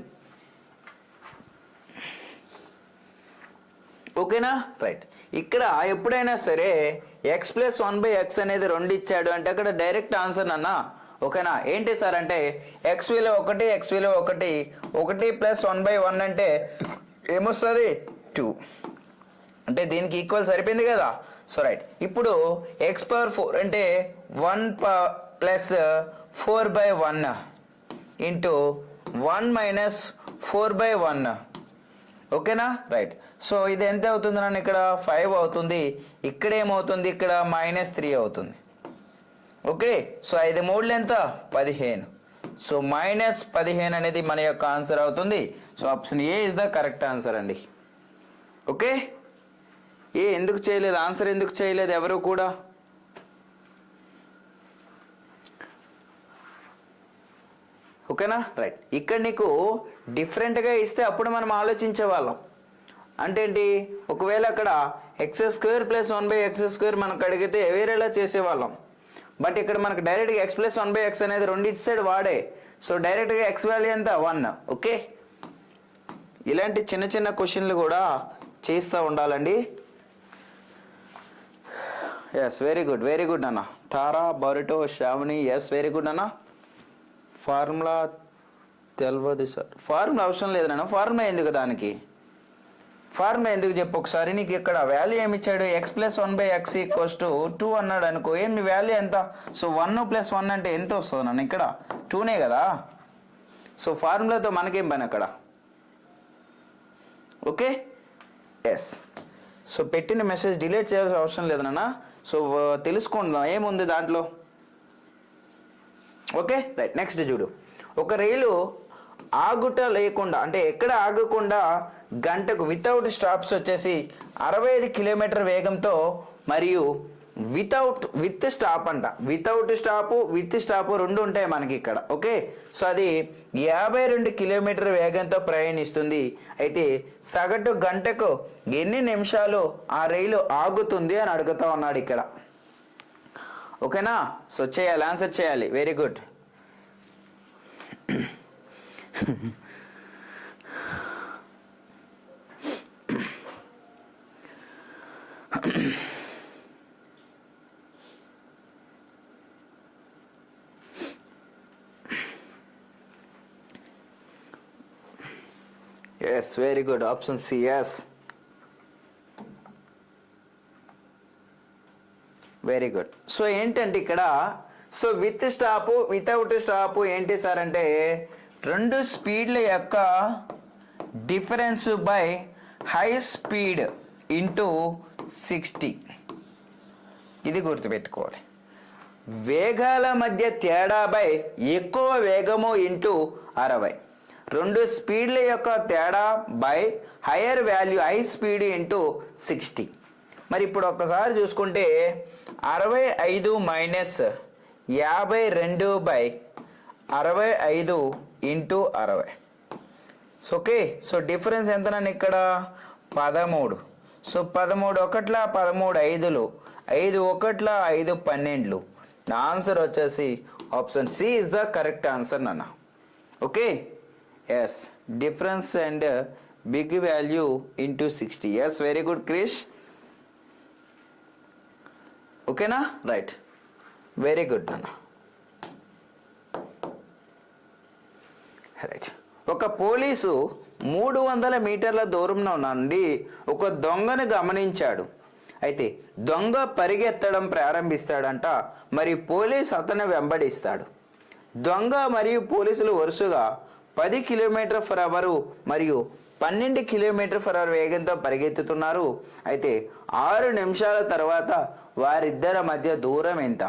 ఓకేనా? రైట్. ఇక్కడ ఎప్పుడైనా సరే ఎక్స్ ప్లస్ 1/x అనేది 2 ఇచ్చాడు అంటే అక్కడ డైరెక్ట్ ఆన్సర్ అన్న. ఓకేనా? ఏంటి సార్ అంటే ఎక్స్ విలువ 1, ఎక్స్ విలువ 1, 1 ప్లస్ 1/1 అంటే ఏమొస్తుంది? 2. అంటే దీనికి ఈక్వల్ సరిపోయింది కదా. So right. ఇప్పుడు ఎక్స్ పవర్ 4 అంటే 1 ప్లస్ 4/1 ఇంటూ 1 మైనస్ 4/1. ఓకేనా? రైట్. సో ఇది ఎంత అవుతుంది నన్ను? ఇక్కడ 5 అవుతుంది. ఇక్కడ ఏమవుతుంది? ఇక్కడ -3 అవుతుంది. ఓకే. సో 5 3 ఎంత? 15. సో -15 అనేది మన యొక్క ఆన్సర్ అవుతుంది. So option A is the correct answer అండి. ఓకే. ఏ ఎందుకు చేయలేదు? ఆన్సర్ ఎందుకు చేయలేదు ఎవరు కూడా? ఓకేనా? రైట్. ఇక్కడ నీకు డిఫరెంట్గా ఇస్తే అప్పుడు మనం ఆలోచించే వాళ్ళం. అంటే ఏంటి? ఒకవేళ అక్కడ x² ప్లస్ 1/x² మనకు అడిగితే వేరేలా చేసేవాళ్ళం. బట్ ఇక్కడ మనకు డైరెక్ట్గా x ప్లస్ 1/x అనేది 2 ఇచ్చాడు వాడే. సో డైరెక్ట్గా x వాల్యూ ఎంత? 1. ఓకే. ఇలాంటి చిన్న చిన్న క్వశ్చన్లు కూడా చేస్తూ ఉండాలండి. Yes, very good, very good అన్న. తారా, బొరిటో, శ్రావణి, ఎస్ వెరీ గుడ్ అన్న. ఫార్ములా తెలియదు సార్. ఫార్ములా అవసరం లేదు నాన్న. ఫార్ములా ఎందుకు? దానికి ఫార్ములా ఎందుకు చెప్పు ఒకసారి. నీకు ఇక్కడ వాల్యూ ఏమి ఇచ్చాడు? X plus 1/x equals to 2 అన్నాడు అనుకో. ఏం నీ వాల్యూ ఎంత? సో 1 ప్లస్ 1 అంటే ఎంత వస్తుంది నన్ను? ఇక్కడ 2నే కదా. సో ఫార్ములాతో మనకేం పని అక్కడ? ఓకే. ఎస్. సో పెట్టిన మెసేజ్ డిలీట్ చేయాల్సిన అవసరం లేదు నాన్న. సో తెలుసుకుందాం ఏముంది దాంట్లో. Okay right. నెక్స్ట్ చూడు. ఒక రైలు ఆగుట లేకుండా అంటే ఎక్కడ ఆగకుండా గంటకు వితౌట్ స్టాప్స్ వచ్చేసి 65 కిలోమీటర్ వేగంతో మరియు విత్ స్టాప్ అంట. వితౌట్ స్టాపు విత్ స్టాపు 2 ఉంటాయి మనకి ఇక్కడ. ఓకే. సో అది 52 కిలోమీటర్ వేగంతో ప్రయాణిస్తుంది. అయితే సగటు గంటకు ఎన్ని నిమిషాలు ఆ రైలు ఆగుతుంది అని అడుగుతా ఉన్నాడు ఇక్కడ. ఓకేనా? సో చేయాలి, ఆన్సర్ చేయాలి. Very good. Yes, very good. Option C, yes. Very good. So ఏంటంటే ఇక్కడ so with stop without stop ఏంటి సార్ అంటే 2 స్పీడ్ల యొక్క difference by high speed into 60. ఇది గుర్తుపెట్టుకోవాలి. వేగాల మధ్య తేడా బై ఎక్కువ వేగము ఇంటూ 60. 2 స్పీడ్ల యొక్క తేడా by hire value high speed into 60. మరి ఇప్పుడు ఒక్కసారి చూసుకుంటే 65 minus 52 by 65 into 60. So okay. So difference ఎంత నన్ను ఇక్కడ? 13. సో 13 ఒకట్ల 13 5లు, 5 ఒకట్ల 5 12. నా ఆన్సర్ వచ్చేసి option C is the correct answer నాన్న. Okay. Yes, difference and big value into 60. Yes, very good Krish. ఓకేనా? రైట్. వెరీ గుడ్ నాన్న. రైట్. ఒక పోలీసు 300 మీటర్ల దూరంలో నుండి ఒక దొంగను గమనించాడు. అయితే దొంగ పరిగెత్తడం ప్రారంభిస్తాడంట. మరి పోలీస్ అతను వెంబడిస్తాడు. దొంగ మరియు పోలీసులు వరుసగా 10 km/h మరియు 12 km/h వేగంతో పరిగెత్తుతున్నారు. అయితే 6 నిమిషాల తర్వాత వారిద్దరి మధ్య దూరం ఎంత?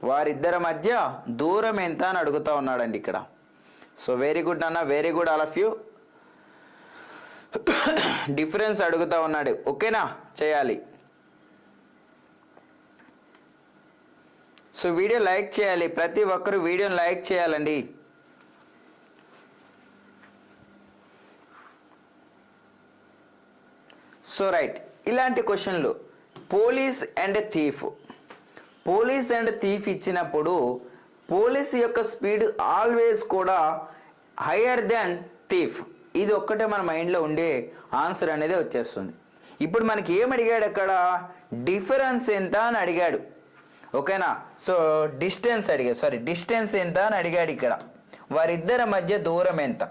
వారిద్దరి మధ్య దూరం ఎంత అని అడుగుతా ఉన్నాడండి ఇక్కడ. సో వెరీ గుడ్ నాన్న, very good all of you. Difference అడుగుతా ఉన్నాడు. ఓకేనా, చేయాలి. సో వీడియో లైక్ చేయాలి, ప్రతి ఒక్కరు వీడియోని లైక్ చేయాలండి. సో రైట్, ఇలాంటి క్వశ్చన్లు police and thief. Police and thief ఇచ్చినప్పుడు పోలీస్ యొక్క స్పీడ్ ఆల్వేస్ కూడా హయ్యర్ దెన్ థీఫ్. ఇది ఒక్కటే మన మైండ్లో ఉండే ఆన్సర్ అనేది వచ్చేస్తుంది. ఇప్పుడు మనకి ఏం అడిగాడు అక్కడ? డిఫరెన్స్ ఎంత అని అడిగాడు. ఓకేనా. సో డిస్టెన్స్ ఎంత అని అడిగాడు ఇక్కడ. వారిద్దరి మధ్య దూరం ఎంత?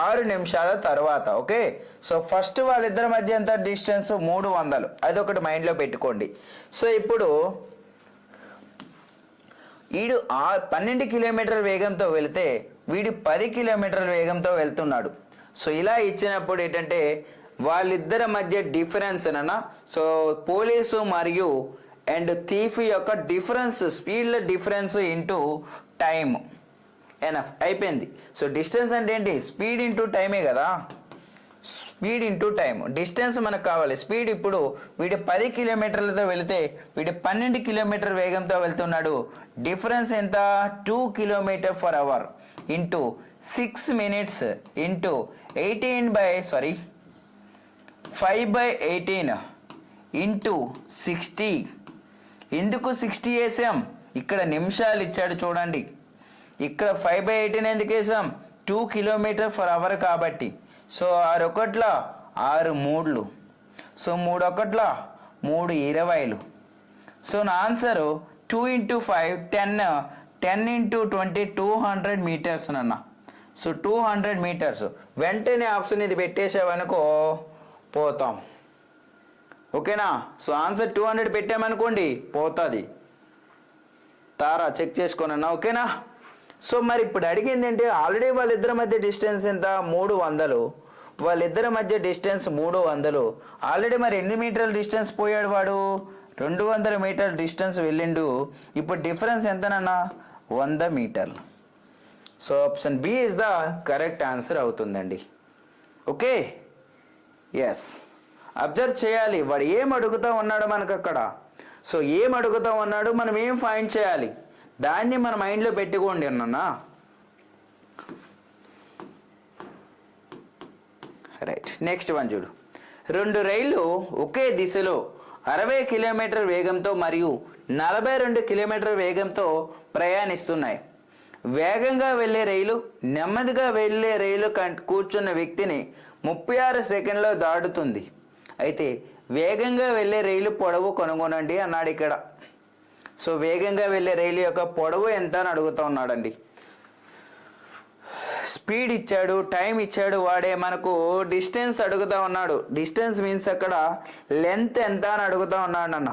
6 నిమిషాల తర్వాత. ఓకే. సో ఫస్ట్ వాళ్ళిద్దరి మధ్య ఎంత డిస్టెన్స్? 300. అదొకటి మైండ్లో పెట్టుకోండి. సో ఇప్పుడు వీడు 12 కిలోమీటర్ల వేగంతో వెళితే వీడు 10 కిలోమీటర్ల వేగంతో వెళ్తున్నాడు. సో ఇలా ఇచ్చినప్పుడు ఏంటంటే వాళ్ళిద్దరి మధ్య డిఫరెన్స్ అన్న. సో పోలీసు మరియు అండ్ థీఫ్ యొక్క డిఫరెన్స్, స్పీడ్ల డిఫరెన్స్ ఇంటూ టైం. ఎనఫ్, అయిపోయింది. సో డిస్టెన్స్ అంటే ఏంటి? స్పీడ్ ఇంటూ టైమే కదా. Speed into time. డిస్టెన్స్ మనకు కావాలి. స్పీడ్ ఇప్పుడు వీడు 10 కిలోమీటర్లతో వెళితే వీడు 12 కిలోమీటర్ వేగంతో వెళ్తున్నాడు. డిఫరెన్స్ ఎంత? 2 km/h into 6 minutes into 5/18 into 60. ఎందుకు 60 వేసాం? ఇక్కడ నిమిషాలు ఇచ్చాడు చూడండి. ఇక్కడ 5/18 ఎందుకు వేసాం? 2 km/h కాబట్టి. సో 6 1 6 3. సో 3 1 3 20. సో నా ఆన్సరు 2 × 5 10. 10 × 20 200 మీటర్స్ అన్న. So 200 meters. వెంటనే ఆప్షన్ ఇది పెట్టేసావనుకో పోతాం. ఓకేనా. సో ఆన్సర్ 200 పెట్టామనుకోండి పోతుంది. తారా చెక్ చేసుకోనన్నా. ఓకేనా. సో మరి ఇప్పుడు అడిగింది ఏంటి? ఆల్రెడీ వాళ్ళిద్దరి మధ్య డిస్టెన్స్ ఎంత? 300. వాళ్ళిద్దరి మధ్య డిస్టెన్స్ 300. ఆల్రెడీ మరి ఎన్ని మీటర్ల డిస్టెన్స్ పోయాడు వాడు? 200 మీటర్ల డిస్టెన్స్ వెళ్ళిండు. ఇప్పుడు డిఫరెన్స్ ఎంతనన్నా? 100 మీటర్లు. So option B is the correct answer అవుతుందండి. ఓకే. ఎస్, అబ్జర్వ్ చేయాలి వాడు ఏం అడుగుతా ఉన్నాడు మనకు అక్కడ. సో ఏం అడుగుతా ఉన్నాడు, మనం ఏం ఫైండ్ చేయాలి, దాన్ని మన మైండ్లో పెట్టుకోండి అన్న. రైట్. నెక్స్ట్ వన్ చూడు. 2 రైళ్లు ఒకే దిశలో 60 కిలోమీటర్ వేగంతో మరియు 42 కిలోమీటర్ వేగంతో ప్రయాణిస్తున్నాయి. వేగంగా వెళ్ళే రైలు నెమ్మదిగా వెళ్ళే రైలు కూర్చున్న వ్యక్తిని 36 సెకండ్లో దాటుతుంది. అయితే వేగంగా వెళ్ళే రైలు పొడవు కనుగొనండి అన్నాడు ఇక్కడ. సో వేగంగా వెళ్ళే రైలు యొక్క పొడవు ఎంత అని అడుగుతూ ఉన్నాడండి. స్పీడ్ ఇచ్చాడు, టైం ఇచ్చాడు, వాడే మనకు డిస్టెన్స్ అడుగుతా ఉన్నాడు. డిస్టెన్స్ మీన్స్ అక్కడ లెంత్ ఎంత అని అడుగుతా ఉన్నాడు అన్న.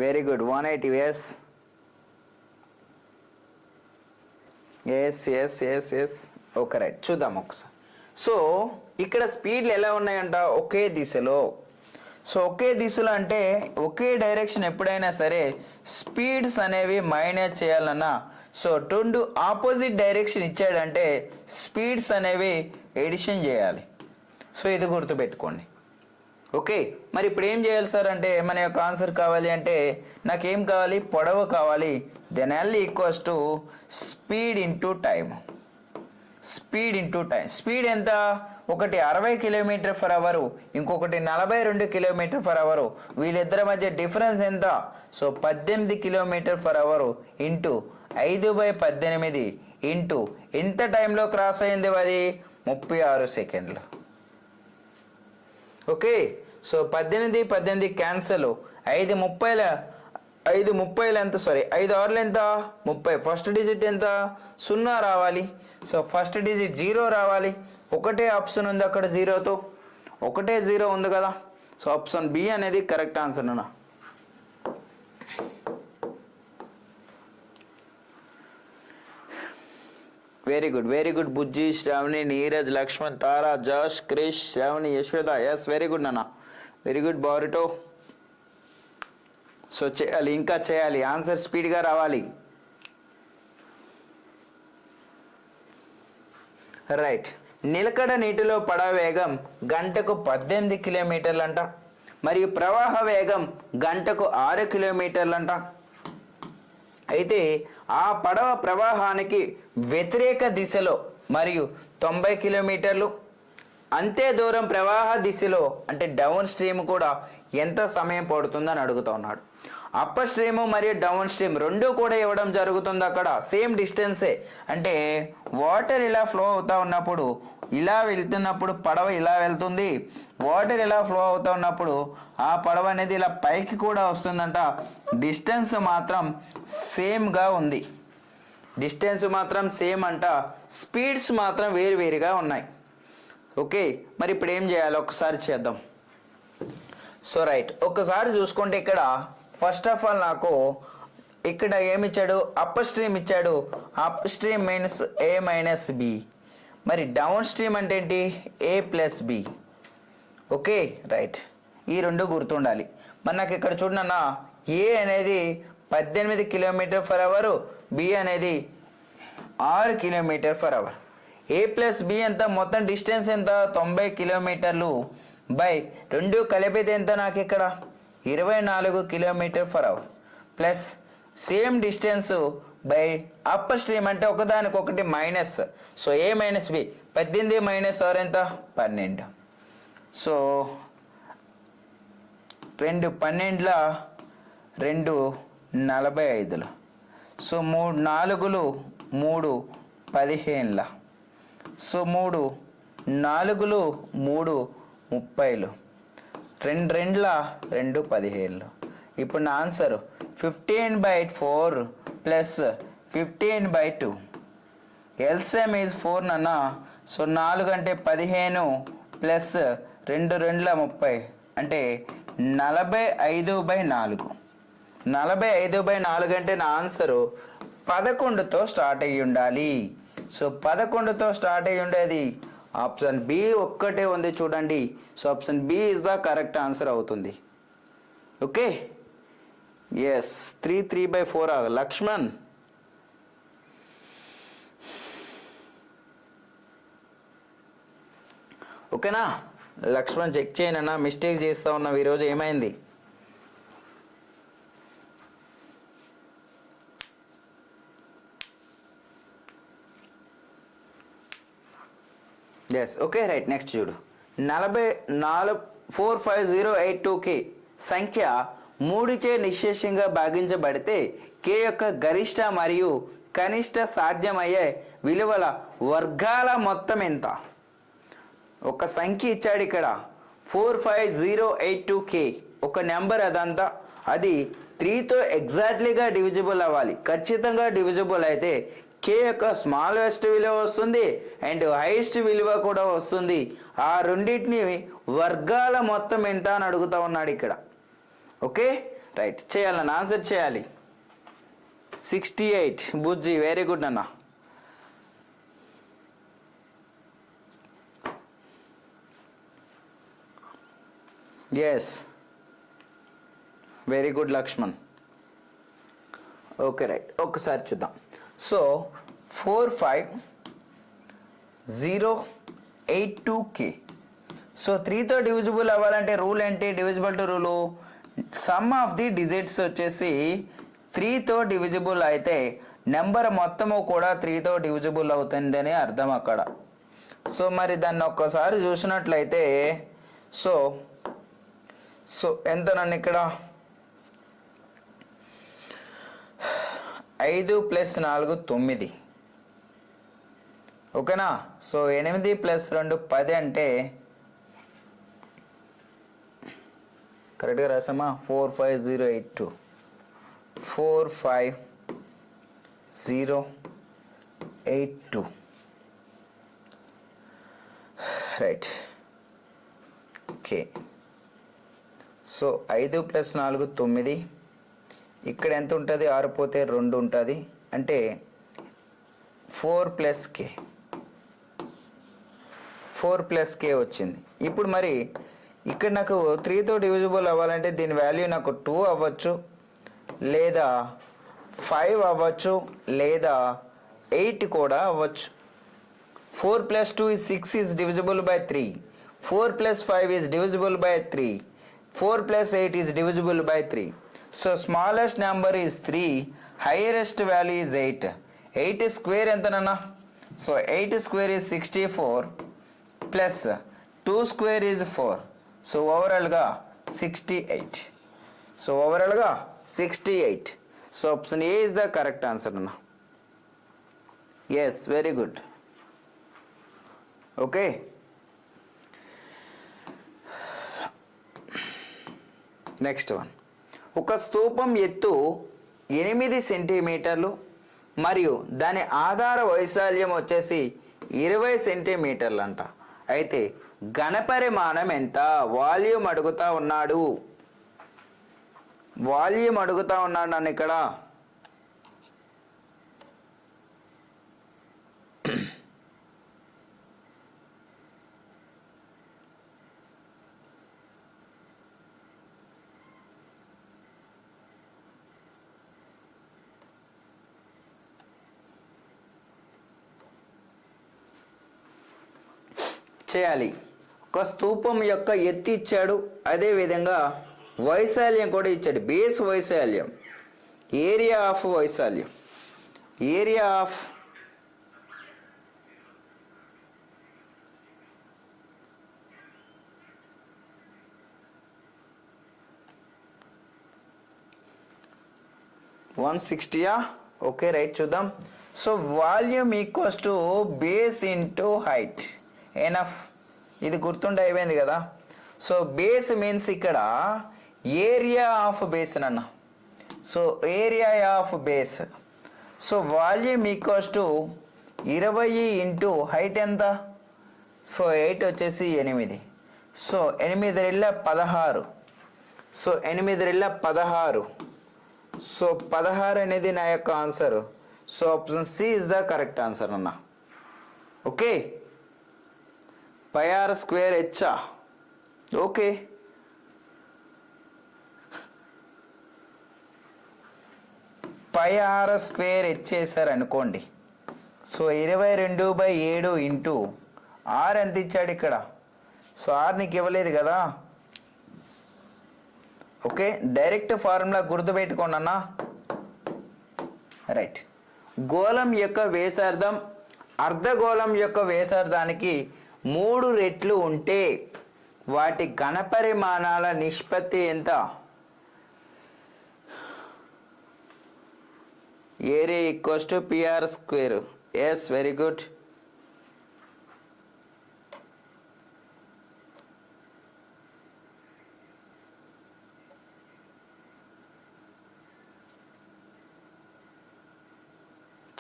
Very good. 180. Yes. Okay right. చూద్దాం ఒకసారి. సో ఇక్కడ స్పీడ్లు ఎలా ఉన్నాయంట? ఒకే దిశలో. సో ఒకే దిశలో అంటే ఒకే డైరెక్షన్. ఎప్పుడైనా సరే స్పీడ్స్ అనేవి మైనస్ చేయాలన్నా సో 2 ఆపోజిట్ డైరెక్షన్ ఇచ్చాడంటే స్పీడ్స్ అనేవి ఎడిషన్ చేయాలి. సో ఇది గుర్తుపెట్టుకోండి. ఓకే. మరి ఇప్పుడు ఏం చేయాలి సార్ అంటే మన యొక్క ఆన్సర్ కావాలి అంటే నాకేం కావాలి? పొడవు కావాలి. Then L = speed into time. Speed into time. Speed ఎంత? ఒకటి 60 కిలోమీటర్ ఫర్ అవరు, ఇంకొకటి 42 కిలోమీటర్ ఫర్ అవరు. వీళ్ళిద్దరి మధ్య డిఫరెన్స్ ఎంత? So 18 kilometer per hour into 5/18 into ఎంత టైంలో క్రాస్ అయింది అది? 36 సెకండ్లు. Okay, so 18 cancel. 5/30 ఎంత? సారీ, 5 6 ఎంత? 30. ఫస్ట్ డిజిట్ ఎంత? 0 రావాలి. సో ఫస్ట్ డిజిట్ 0 రావాలి. ఒకటే ఆప్షన్ ఉంది అక్కడ, 0తో ఒకటే 0 ఉంది కదా. సో ఆప్షన్ బి అనేది కరెక్ట్ ఆన్సర్ అన్న. వెరీ గుడ్ బుజ్జి, Shravani, Neeraj, Lakshman, Tara, Jash, Krish, Shravani, Yashoda. Yes, very good నాన్న, వెరీ గుడ్ బారిటో. సో చేయాలి, ఇంకా చేయాలి, ఆన్సర్ స్పీడ్గా రావాలి. రైట్. నిలకడ నీటిలో పడవ వేగం గంటకు 18 కిలోమీటర్లంట, మరియు ప్రవాహ వేగం గంటకు 6 కిలోమీటర్లంట. అయితే ఆ పడవ ప్రవాహానికి వ్యతిరేక దిశలో మరియు 90 కిలోమీటర్లు, అంతే దూరం ప్రవాహ దిశలో అంటే డౌన్ స్ట్రీమ్ కూడా ఎంత సమయం పడుతుందని అడుగుతూ ఉన్నాడు. అప్పర్ స్ట్రీమ్ మరియు డౌన్ స్ట్రీమ్ రెండు కూడా ఇవ్వడం జరుగుతుంది అక్కడ, సేమ్ డిస్టెన్సే. అంటే వాటర్ ఇలా ఫ్లో అవుతూ ఉన్నప్పుడు, ఇలా వెళ్తున్నప్పుడు పడవ ఇలా వెళ్తుంది, వాటర్ ఇలా ఫ్లో అవుతూ ఉన్నప్పుడు ఆ పడవ అనేది ఇలా పైకి కూడా వస్తుందంట. డిస్టెన్స్ మాత్రం సేమ్గా ఉంది, డిస్టెన్స్ మాత్రం సేమ్ అంట, స్పీడ్స్ మాత్రం వేరువేరుగా ఉన్నాయి. ఓకే, మరి ఇప్పుడు ఏం చేయాలి ఒకసారి చేద్దాం. సో రైట్, ఒక్కసారి చూసుకుంటే ఇక్కడ ఫస్ట్ ఆఫ్ ఆల్ నాకు ఇక్కడ ఏమి ఇచ్చాడు? అప్పర్ స్ట్రీమ్ ఇచ్చాడు. అప్ స్ట్రీమ్ మీన్స్ ఏ మైనస్ బి. మరి డౌన్ స్ట్రీమ్ అంటే ఏంటి? ఏ ప్లస్ బి. ఓకే రైట్, ఈ రెండు గుర్తుండాలి. మరి నాకు ఇక్కడ చూడన్న, ఏ అనేది 18 కిలోమీటర్ ఫర్ అవరు, బి అనేది 6 kilometer per hour. A plus B ఎంత? మొత్తం డిస్టెన్స్ ఎంత? 90 కిలోమీటర్లు బై 2 కలిపితే ఎంత నాకు ఇక్కడ? 24 kilometer per hour plus same distance by upper stream అంటే ఒకదానికొకటి minus. So A minus B, 18 minus 6 ఎంత? 12. సో 2 12 2 45. సో 3 4 3 15. సో 3 4 3 30. 2 2 2 15. ఇప్పుడు నా ఆన్సర్ 15/4 ప్లస్ 15/2. ఎల్సిఎం ఈజ్ 4 నాన్న. సో 4 అంటే 15 ప్లస్ 2 2 30 అంటే 45/4. 45/4 అంటే నా ఆన్సరు 11తో స్టార్ట్ అయ్యి ఉండాలి. సో 11తో స్టార్ట్ అయ్యి ఉండేది ఆప్షన్ బి ఒక్కటే ఉంది చూడండి. So option B is the correct answer అవుతుంది. Okay, yes, 3/4. లక్ష్మణ్, ఓకేనా? లక్ష్మణ్ చెక్ చేయనన్నా, మిస్టేక్ చేస్తా ఉన్నావు ఈరోజు, ఏమైంది? Yes, okay right. నెక్స్ట్ చూడు, 45082K సంఖ్య 3చే నిశ్శేషంగా భాగించబడితే K యొక్క గరిష్ట మరియు కనిష్ట సాధ్యమయ్యే విలువల వర్గాల మొత్తం ఎంత? ఒక సంఖ్య ఇచ్చాడు ఇక్కడ, 45082K ఒక నెంబర్, అదంతా అది 3తో ఎగ్జాక్ట్లీగా డివిజిబుల్ అవ్వాలి. ఖచ్చితంగా డివిజిబుల్ అయితే K యొక్క స్మాలెస్ట్ విలువ వస్తుంది అండ్ హైయెస్ట్ విలువ కూడా వస్తుంది. ఆ రెండింటిని వర్గాల మొత్తం ఎంత అని అడుగుతా ఉన్నాడు ఇక్కడ. ఓకే రైట్, చేయాలన్న, ఆన్సర్ చేయాలి. 68. బుజ్జి, వెరీ గుడ్ అన్న. Yes, very good Lakshman. Okay right, ఒక్కసారి చూద్దాం. So 45082K. సో 3తో డివిజిబుల్ అవ్వాలంటే రూల్ ఏంటి? Divisible to rule, sum of the digits వచ్చేసి 3తో డివిజిబుల్ అయితే నెంబర్ మొత్తము కూడా 3తో డివిజిబుల్ అవుతుందని అర్థం అక్కడ. సో మరి దాన్ని ఒక్కసారి చూసినట్లయితే సో ఎంత నన్ను ఇక్కడ 5 + 4 9, ఓకేనా. సో 8 + 2 10 అంటే కరెక్ట్గా రాసామా? 45082 45082 రైట్. ఓకే. సో 5 + 4 9, ఇక్కడ ఎంత ఉంటుంది? 6 పోతే 2 ఉంటుంది, అంటే 4 + k 4 + k వచ్చింది. ఇప్పుడు మరి ఇక్కడ నాకు 3తో డివిజిబుల్ అవ్వాలంటే దీని వాల్యూ నాకు 2 అవ్వచ్చు, లేదా 5 అవ్వచ్చు, లేదా 8 కూడా అవ్వచ్చు. 4 + 2 is 6 is divisible by 3. 4 + 5 is divisible by 3. 4 + 8 is divisible by 3. So smallest number is 3, highest value is 8. 8 square ఎంత నాన్న? So 8 square is 64 plus 2 square is 4. So ఓవరాల్గా 68. సో ఓవరాల్గా 68. So option A is the correct answer అన్న. Yes, very good. Okay. Next one. ఒక స్తూపం ఎత్తు 8 సెంటీమీటర్లు మరియు దాని ఆధార వైశాల్యం వచ్చేసి 20 సెంటీమీటర్లు అంట. అయితే ఘనపరిమాణం ఎంత? వాల్యూమ్ అడుగుతా ఉన్నాడు. నన్ను ఇక్కడ. చేయాలి. ఒక స్తూపం యొక్క ఎత్తు ఇచ్చాడు, అదేవిధంగా వైశాల్యం కూడా ఇచ్చాడు. బేస్ వైశాల్యం, ఏరియా ఆఫ్ వైశాల్యం, ఏరియా ఆఫ్ $160. ఓకే రైట్, చూద్దాం. So volume equals to base into height. Enough, ఇది గుర్తుండి అయిపోయింది కదా. సో బేస్ మీన్స్ ఇక్కడ ఏరియా ఆఫ్ బేస్ అన్న. So area of base. So volume equals to 20 into height ఎంత? సో 8 వచ్చేసి 8. సో 8 × 16. సో 8 × 16. సో 16 అనేది నా యొక్క answer. So option C is the correct answer అన్న. Okay. πr² h. Okay. πr² h చేశారు అనుకోండి. సో 22/7 ఇంటూ r ఎంత ఇచ్చాడు ఇక్కడ? సో r నీకు ఇవ్వలేదు కదా. ఓకే, డైరెక్ట్ ఫార్ములా గుర్తుపెట్టుకోండి అన్న. రైట్. గోళం యొక్క వ్యాసార్థం అర్ధగోళం యొక్క వ్యాసార్థానికి 3 రెట్లు ఉంటే వాటి ఘనపరిమాణాల నిష్పత్తి ఎంత? Area equals to πr². Yes, very good.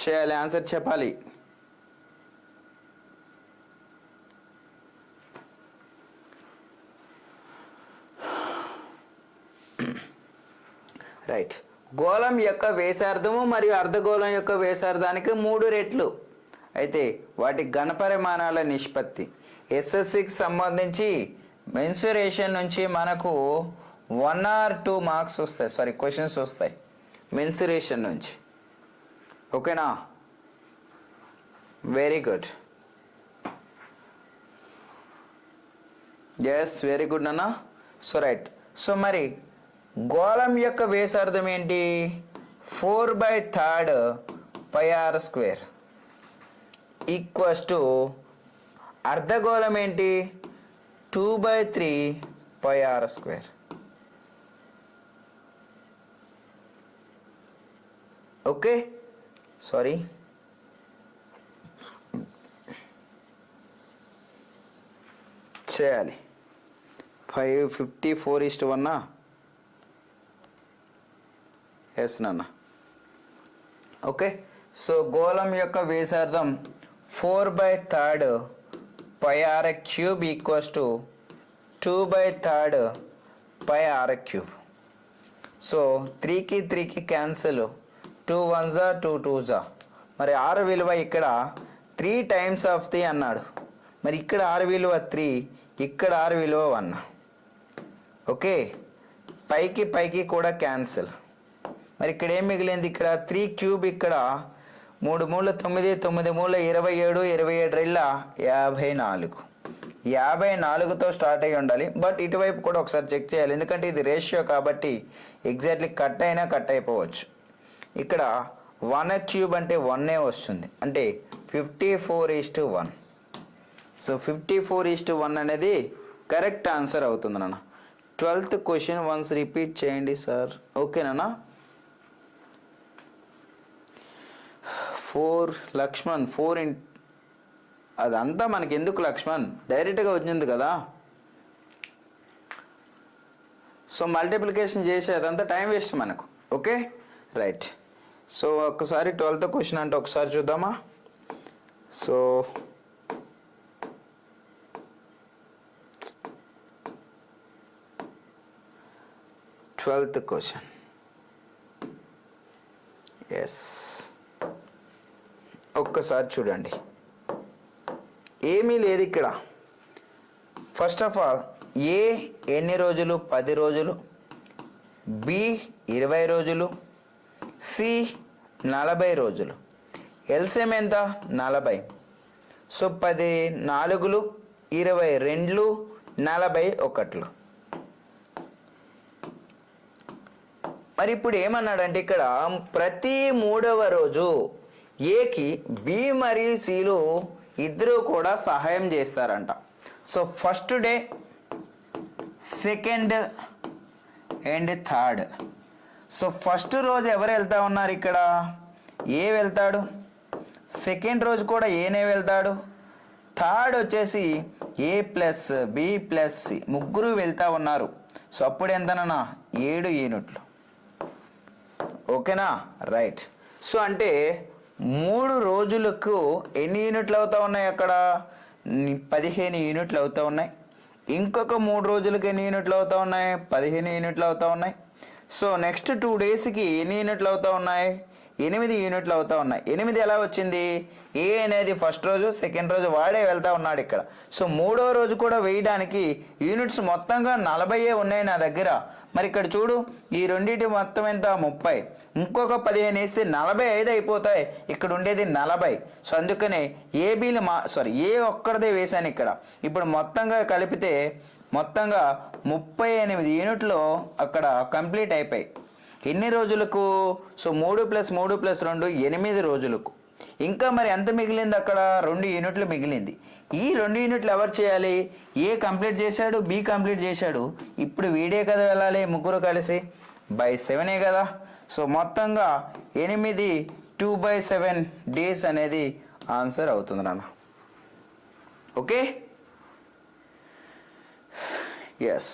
చేయాలి, ఆన్సర్ చెప్పాలి. రైట్. గోళం యొక్క వ్యాసార్థము మరియు అర్ధగోళం యొక్క వ్యాసార్థానికి 3 రెట్లు అయితే వాటి ఘనపరిమాణాల నిష్పత్తి. ఎస్ఎస్సికి సంబంధించి మెన్సురేషన్ నుంచి మనకు 1 or 2 మార్క్స్ వస్తాయి, సారీ క్వశ్చన్స్ వస్తాయి మెన్సురేషన్ నుంచి. ఓకేనా? Very good. Yes, very good అన్న. So right. సో మరి గోళం యొక్క వ్యాసార్థం ఏంటి? 4/3 πr² ఈక్వల్స్ టు అర్ధగోళం ఏంటి 2/3 πr². ఓకే సారీ చేయాలి 54:1 ఎస్ నాన్న. ఓకే సో గోళం యొక్క వ్యాసార్థం 4/3 πr³ equals to 2/3 πr³. So 3కి 3కి క్యాన్సిల్, 2 1s 2 2s. మరి r విలువ ఇక్కడ 3 టైమ్స్ ఆఫ్ ది అన్నాడు. మరి ఇక్కడ r విలువ 3, ఇక్కడ r విలువ 1. ఓకే పైకి పైకి కూడా క్యాన్సిల్. మరి ఇక్కడ ఏం మిగిలింది? ఇక్కడ 3³ ఇక్కడ 3 మూల 9, 9 మూల 27, 27 54. 54తో స్టార్ట్ అయ్యి ఉండాలి. బట్ ఇటువైపు కూడా ఒకసారి చెక్ చేయాలి, ఎందుకంటే ఇది రేషియో కాబట్టి ఎగ్జాక్ట్లీ కట్ అయినా కట్ అయిపోవచ్చు. ఇక్కడ 1³ అంటే 1 వస్తుంది, అంటే 54:1. సో 54:1 అనేది కరెక్ట్ ఆన్సర్ అవుతుంది నాన్న. 12th క్వశ్చన్ వన్స్ రిపీట్ చేయండి సార్. ఓకేనా? 4 లక్ష్మణ్ 4 అదంతా మనకి ఎందుకు లక్ష్మణ్, డైరెక్ట్గా వచ్చింది కదా. సో మల్టిప్లికేషన్ చేసే అదంతా టైం వేస్ట్ మనకు. Okay right. సో ఒకసారి 12th క్వశ్చన్ అంటే ఒకసారి చూద్దామా. సో ట్వెల్త్ క్వశ్చన్ ఎస్ ఒక్కసారి చూడండి. ఏమీ లేదు ఇక్కడ. ఫస్ట్ ఆఫ్ ఆల్ ఏ ఎన్ని రోజులు? 10 రోజులు. బి 20 రోజులు. సి 40 రోజులు. ఎల్సిఎం ఎంత? 40. సో 10 4లు 22 41. మరి ఇప్పుడు ఏమన్నాడంటే ఇక్కడ ప్రతి 3వ రోజు ఏకి బి మరియు సిలు ఇద్దరు కూడా సహాయం చేస్తారంట. So first day, second and third. So first రోజు ఎవరు వెళ్తా ఉన్నారు? ఇక్కడ ఏ వెళ్తాడు. సెకండ్ రోజు కూడా ఏనే వెళ్తాడు. థర్డ్ వచ్చేసి ఏ ప్లస్ బి ప్లస్ సి ముగ్గురు వెళ్తా ఉన్నారు. సో అప్పుడు ఎంతనన్నా 7 యూనిట్లు. ఓకేనా రైట్. సో అంటే 3 రోజులకు ఎన్ని యూనిట్లు అవుతా ఉన్నాయి? అక్కడ 15 యూనిట్లు అవుతా ఉన్నాయి. ఇంకొక 3 రోజులకి ఎన్ని యూనిట్లు అవుతా ఉన్నాయి? 15 యూనిట్లు అవుతా ఉన్నాయి. సో నెక్స్ట్ 2 డేస్కి ఎన్ని యూనిట్లు అవుతా ఉన్నాయి? 8 యూనిట్లు అవుతా ఉన్నాయి. 8 ఎలా వచ్చింది? ఏ అనేది ఫస్ట్ రోజు, సెకండ్ రోజు వాడే వెళ్తా ఉన్నాడు ఇక్కడ. సో 3వ రోజు కూడా వేయడానికి యూనిట్స్ మొత్తంగా 40 ఉన్నాయి నా దగ్గర. మరి ఇక్కడ చూడు, ఈ రెండింటి మొత్తం ఎంత? 30. ఇంకొక 15 వేస్తే 45 అయిపోతాయి. ఇక్కడ ఉండేది 40. సో అందుకనే ఏబీలు ఏ ఒక్కడిదే వేశాను ఇక్కడ. ఇప్పుడు మొత్తంగా కలిపితే మొత్తంగా 38 యూనిట్లు అక్కడ కంప్లీట్ అయిపోయి. ఎన్ని రోజులకు? సో 3 + 3 + 2 8 రోజులకు. ఇంకా మరి ఎంత మిగిలింది? అక్కడ 2 యూనిట్లు మిగిలింది. ఈ 2 యూనిట్లు ఎవరు చేయాలి? ఏ కంప్లీట్ చేశాడు, బి కంప్లీట్ చేశాడు. ఇప్పుడు వీడే కదా వెళ్ళాలి, ముగ్గురు కలిసి బై 7 కదా. సో మొత్తంగా 8 2/7 డేస్ అనేది ఆన్సర్ అవుతుంది నాన్న. Okay yes.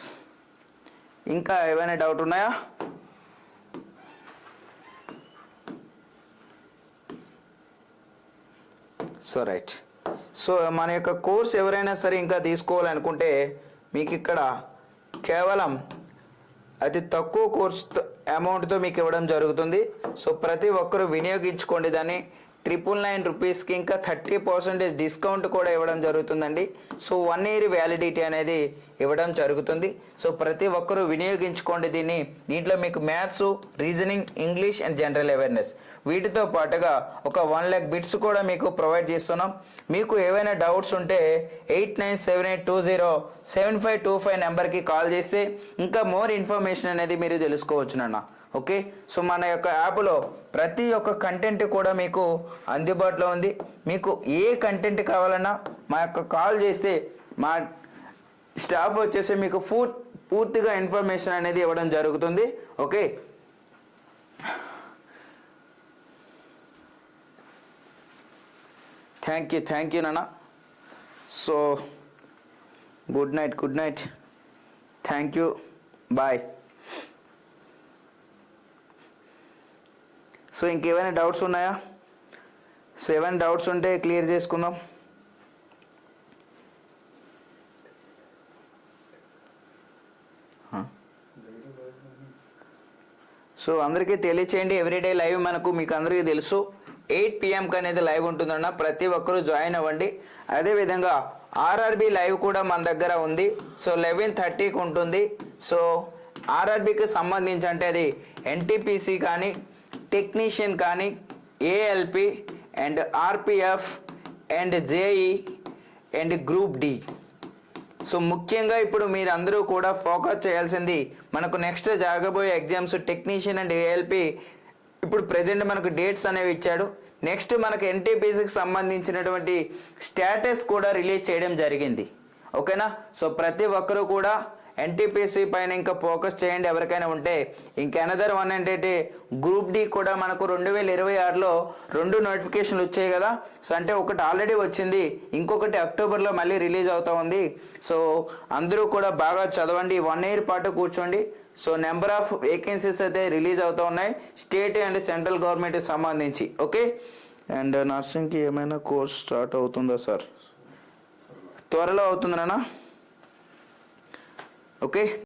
ఇంకా ఏమైనా డౌట్ ఉన్నాయా? So right. సో మన యొక్క కోర్స్ ఎవరైనా సరే ఇంకా తీసుకోవాలనుకుంటే మీకు ఇక్కడ కేవలం అతి తక్కువ కోర్స్ అమౌంట్తో మీకు ఇవ్వడం జరుగుతుంది. సో ప్రతి ఒక్కరూ వినియోగించుకోండి దాన్ని. 999 రూపీస్కి ఇంకా 30% డిస్కౌంట్ కూడా ఇవ్వడం జరుగుతుందండి. సో 1 ఇయర్ వ్యాలిడిటీ అనేది ఇవ్వడం జరుగుతుంది. సో ప్రతి ఒక్కరూ వినియోగించుకోండి దీన్ని. దీంట్లో మీకు maths, reasoning, English and general awareness వీటితో పాటుగా ఒక 1 lakh బిట్స్ కూడా మీకు ప్రొవైడ్ చేస్తున్నాం. మీకు ఏవైనా డౌట్స్ ఉంటే 8978207525 నెంబర్కి కాల్ చేస్తే ఇంకా మోర్ ఇన్ఫర్మేషన్ అనేది మీరు తెలుసుకోవచ్చునన్న. ఓకే, సో మన యొక్క యాప్లో ప్రతి ఒక్క కంటెంట్ కూడా మీకు అందుబాటులో ఉంది. మీకు ఏ కంటెంట్ కావాలన్నా మా యొక్క కాల్ చేస్తే మా స్టాఫ్ వచ్చేసి మీకు పూర్తిగా ఇన్ఫర్మేషన్ అనేది ఇవ్వడం జరుగుతుంది. ఓకే, థ్యాంక్ యూ నాన్న. So good night, thank you, bye. So ఇంకేమైనా డౌట్స్ ఉన్నాయా? 7 డౌట్స్ ఉంటే క్లియర్ చేసుకుందాం. సో అందరికీ తెలియచేయండి, ఎవ్రీడే లైవ్ మీకు అందరికీ తెలుసు 8 PM అనేది లైవ్ ఉంటుందన్న, ప్రతి ఒక్కరూ జాయిన్ అవ్వండి. అదేవిధంగా ఆర్ఆర్బి లైవ్ కూడా మన దగ్గర ఉంది. సో 11:30కి ఉంటుంది. సో ఆర్ఆర్బికి సంబంధించి అంటే అది ఎన్టీపీసీ కానీ, టెక్నీషియన్ కానీ, ALP and RPF and JE and group D. So ముఖ్యంగా ఇప్పుడు మీరు అందరూ కూడా ఫోకస్ చేయాల్సింది మనకు నెక్స్ట్ జరగబోయే ఎగ్జామ్స్ టెక్నీషియన్ అండ్ ఏఎల్పి. ఇప్పుడు ప్రెజెంట్ మనకు డేట్స్ అనేవి ఇచ్చాడు. నెక్స్ట్ మనకు ఎన్టీపీసీకి సంబంధించినటువంటి స్టేటస్ కూడా రిలీజ్ చేయడం జరిగింది. ఓకేనా, సో ప్రతి ఒక్కరూ కూడా ఎన్టీపీసీ పైన ఇంకా ఫోకస్ చేయండి. ఎవరికైనా ఉంటే ఇంకా అనదర్ వన్ ఏంటంటే గ్రూప్ డి కూడా మనకు 2026లో 2 నోటిఫికేషన్లు వచ్చాయి కదా. సో అంటే ఒకటి ఆల్రెడీ వచ్చింది, ఇంకొకటి అక్టోబర్లో మళ్ళీ రిలీజ్ అవుతా ఉంది. సో అందరూ కూడా బాగా చదవండి, 1 year పాటు కూర్చోండి. సో నెంబర్ ఆఫ్ వేకెన్సీస్ అయితే రిలీజ్ అవుతూ ఉన్నాయి స్టేట్ అండ్ సెంట్రల్ గవర్నమెంట్కి సంబంధించి. ఓకే, అండ్ నర్సింగ్కి ఏమైనా కోర్స్ స్టార్ట్ అవుతుందా సార్? త్వరలో అవుతుంది నాన్న. ఓకే.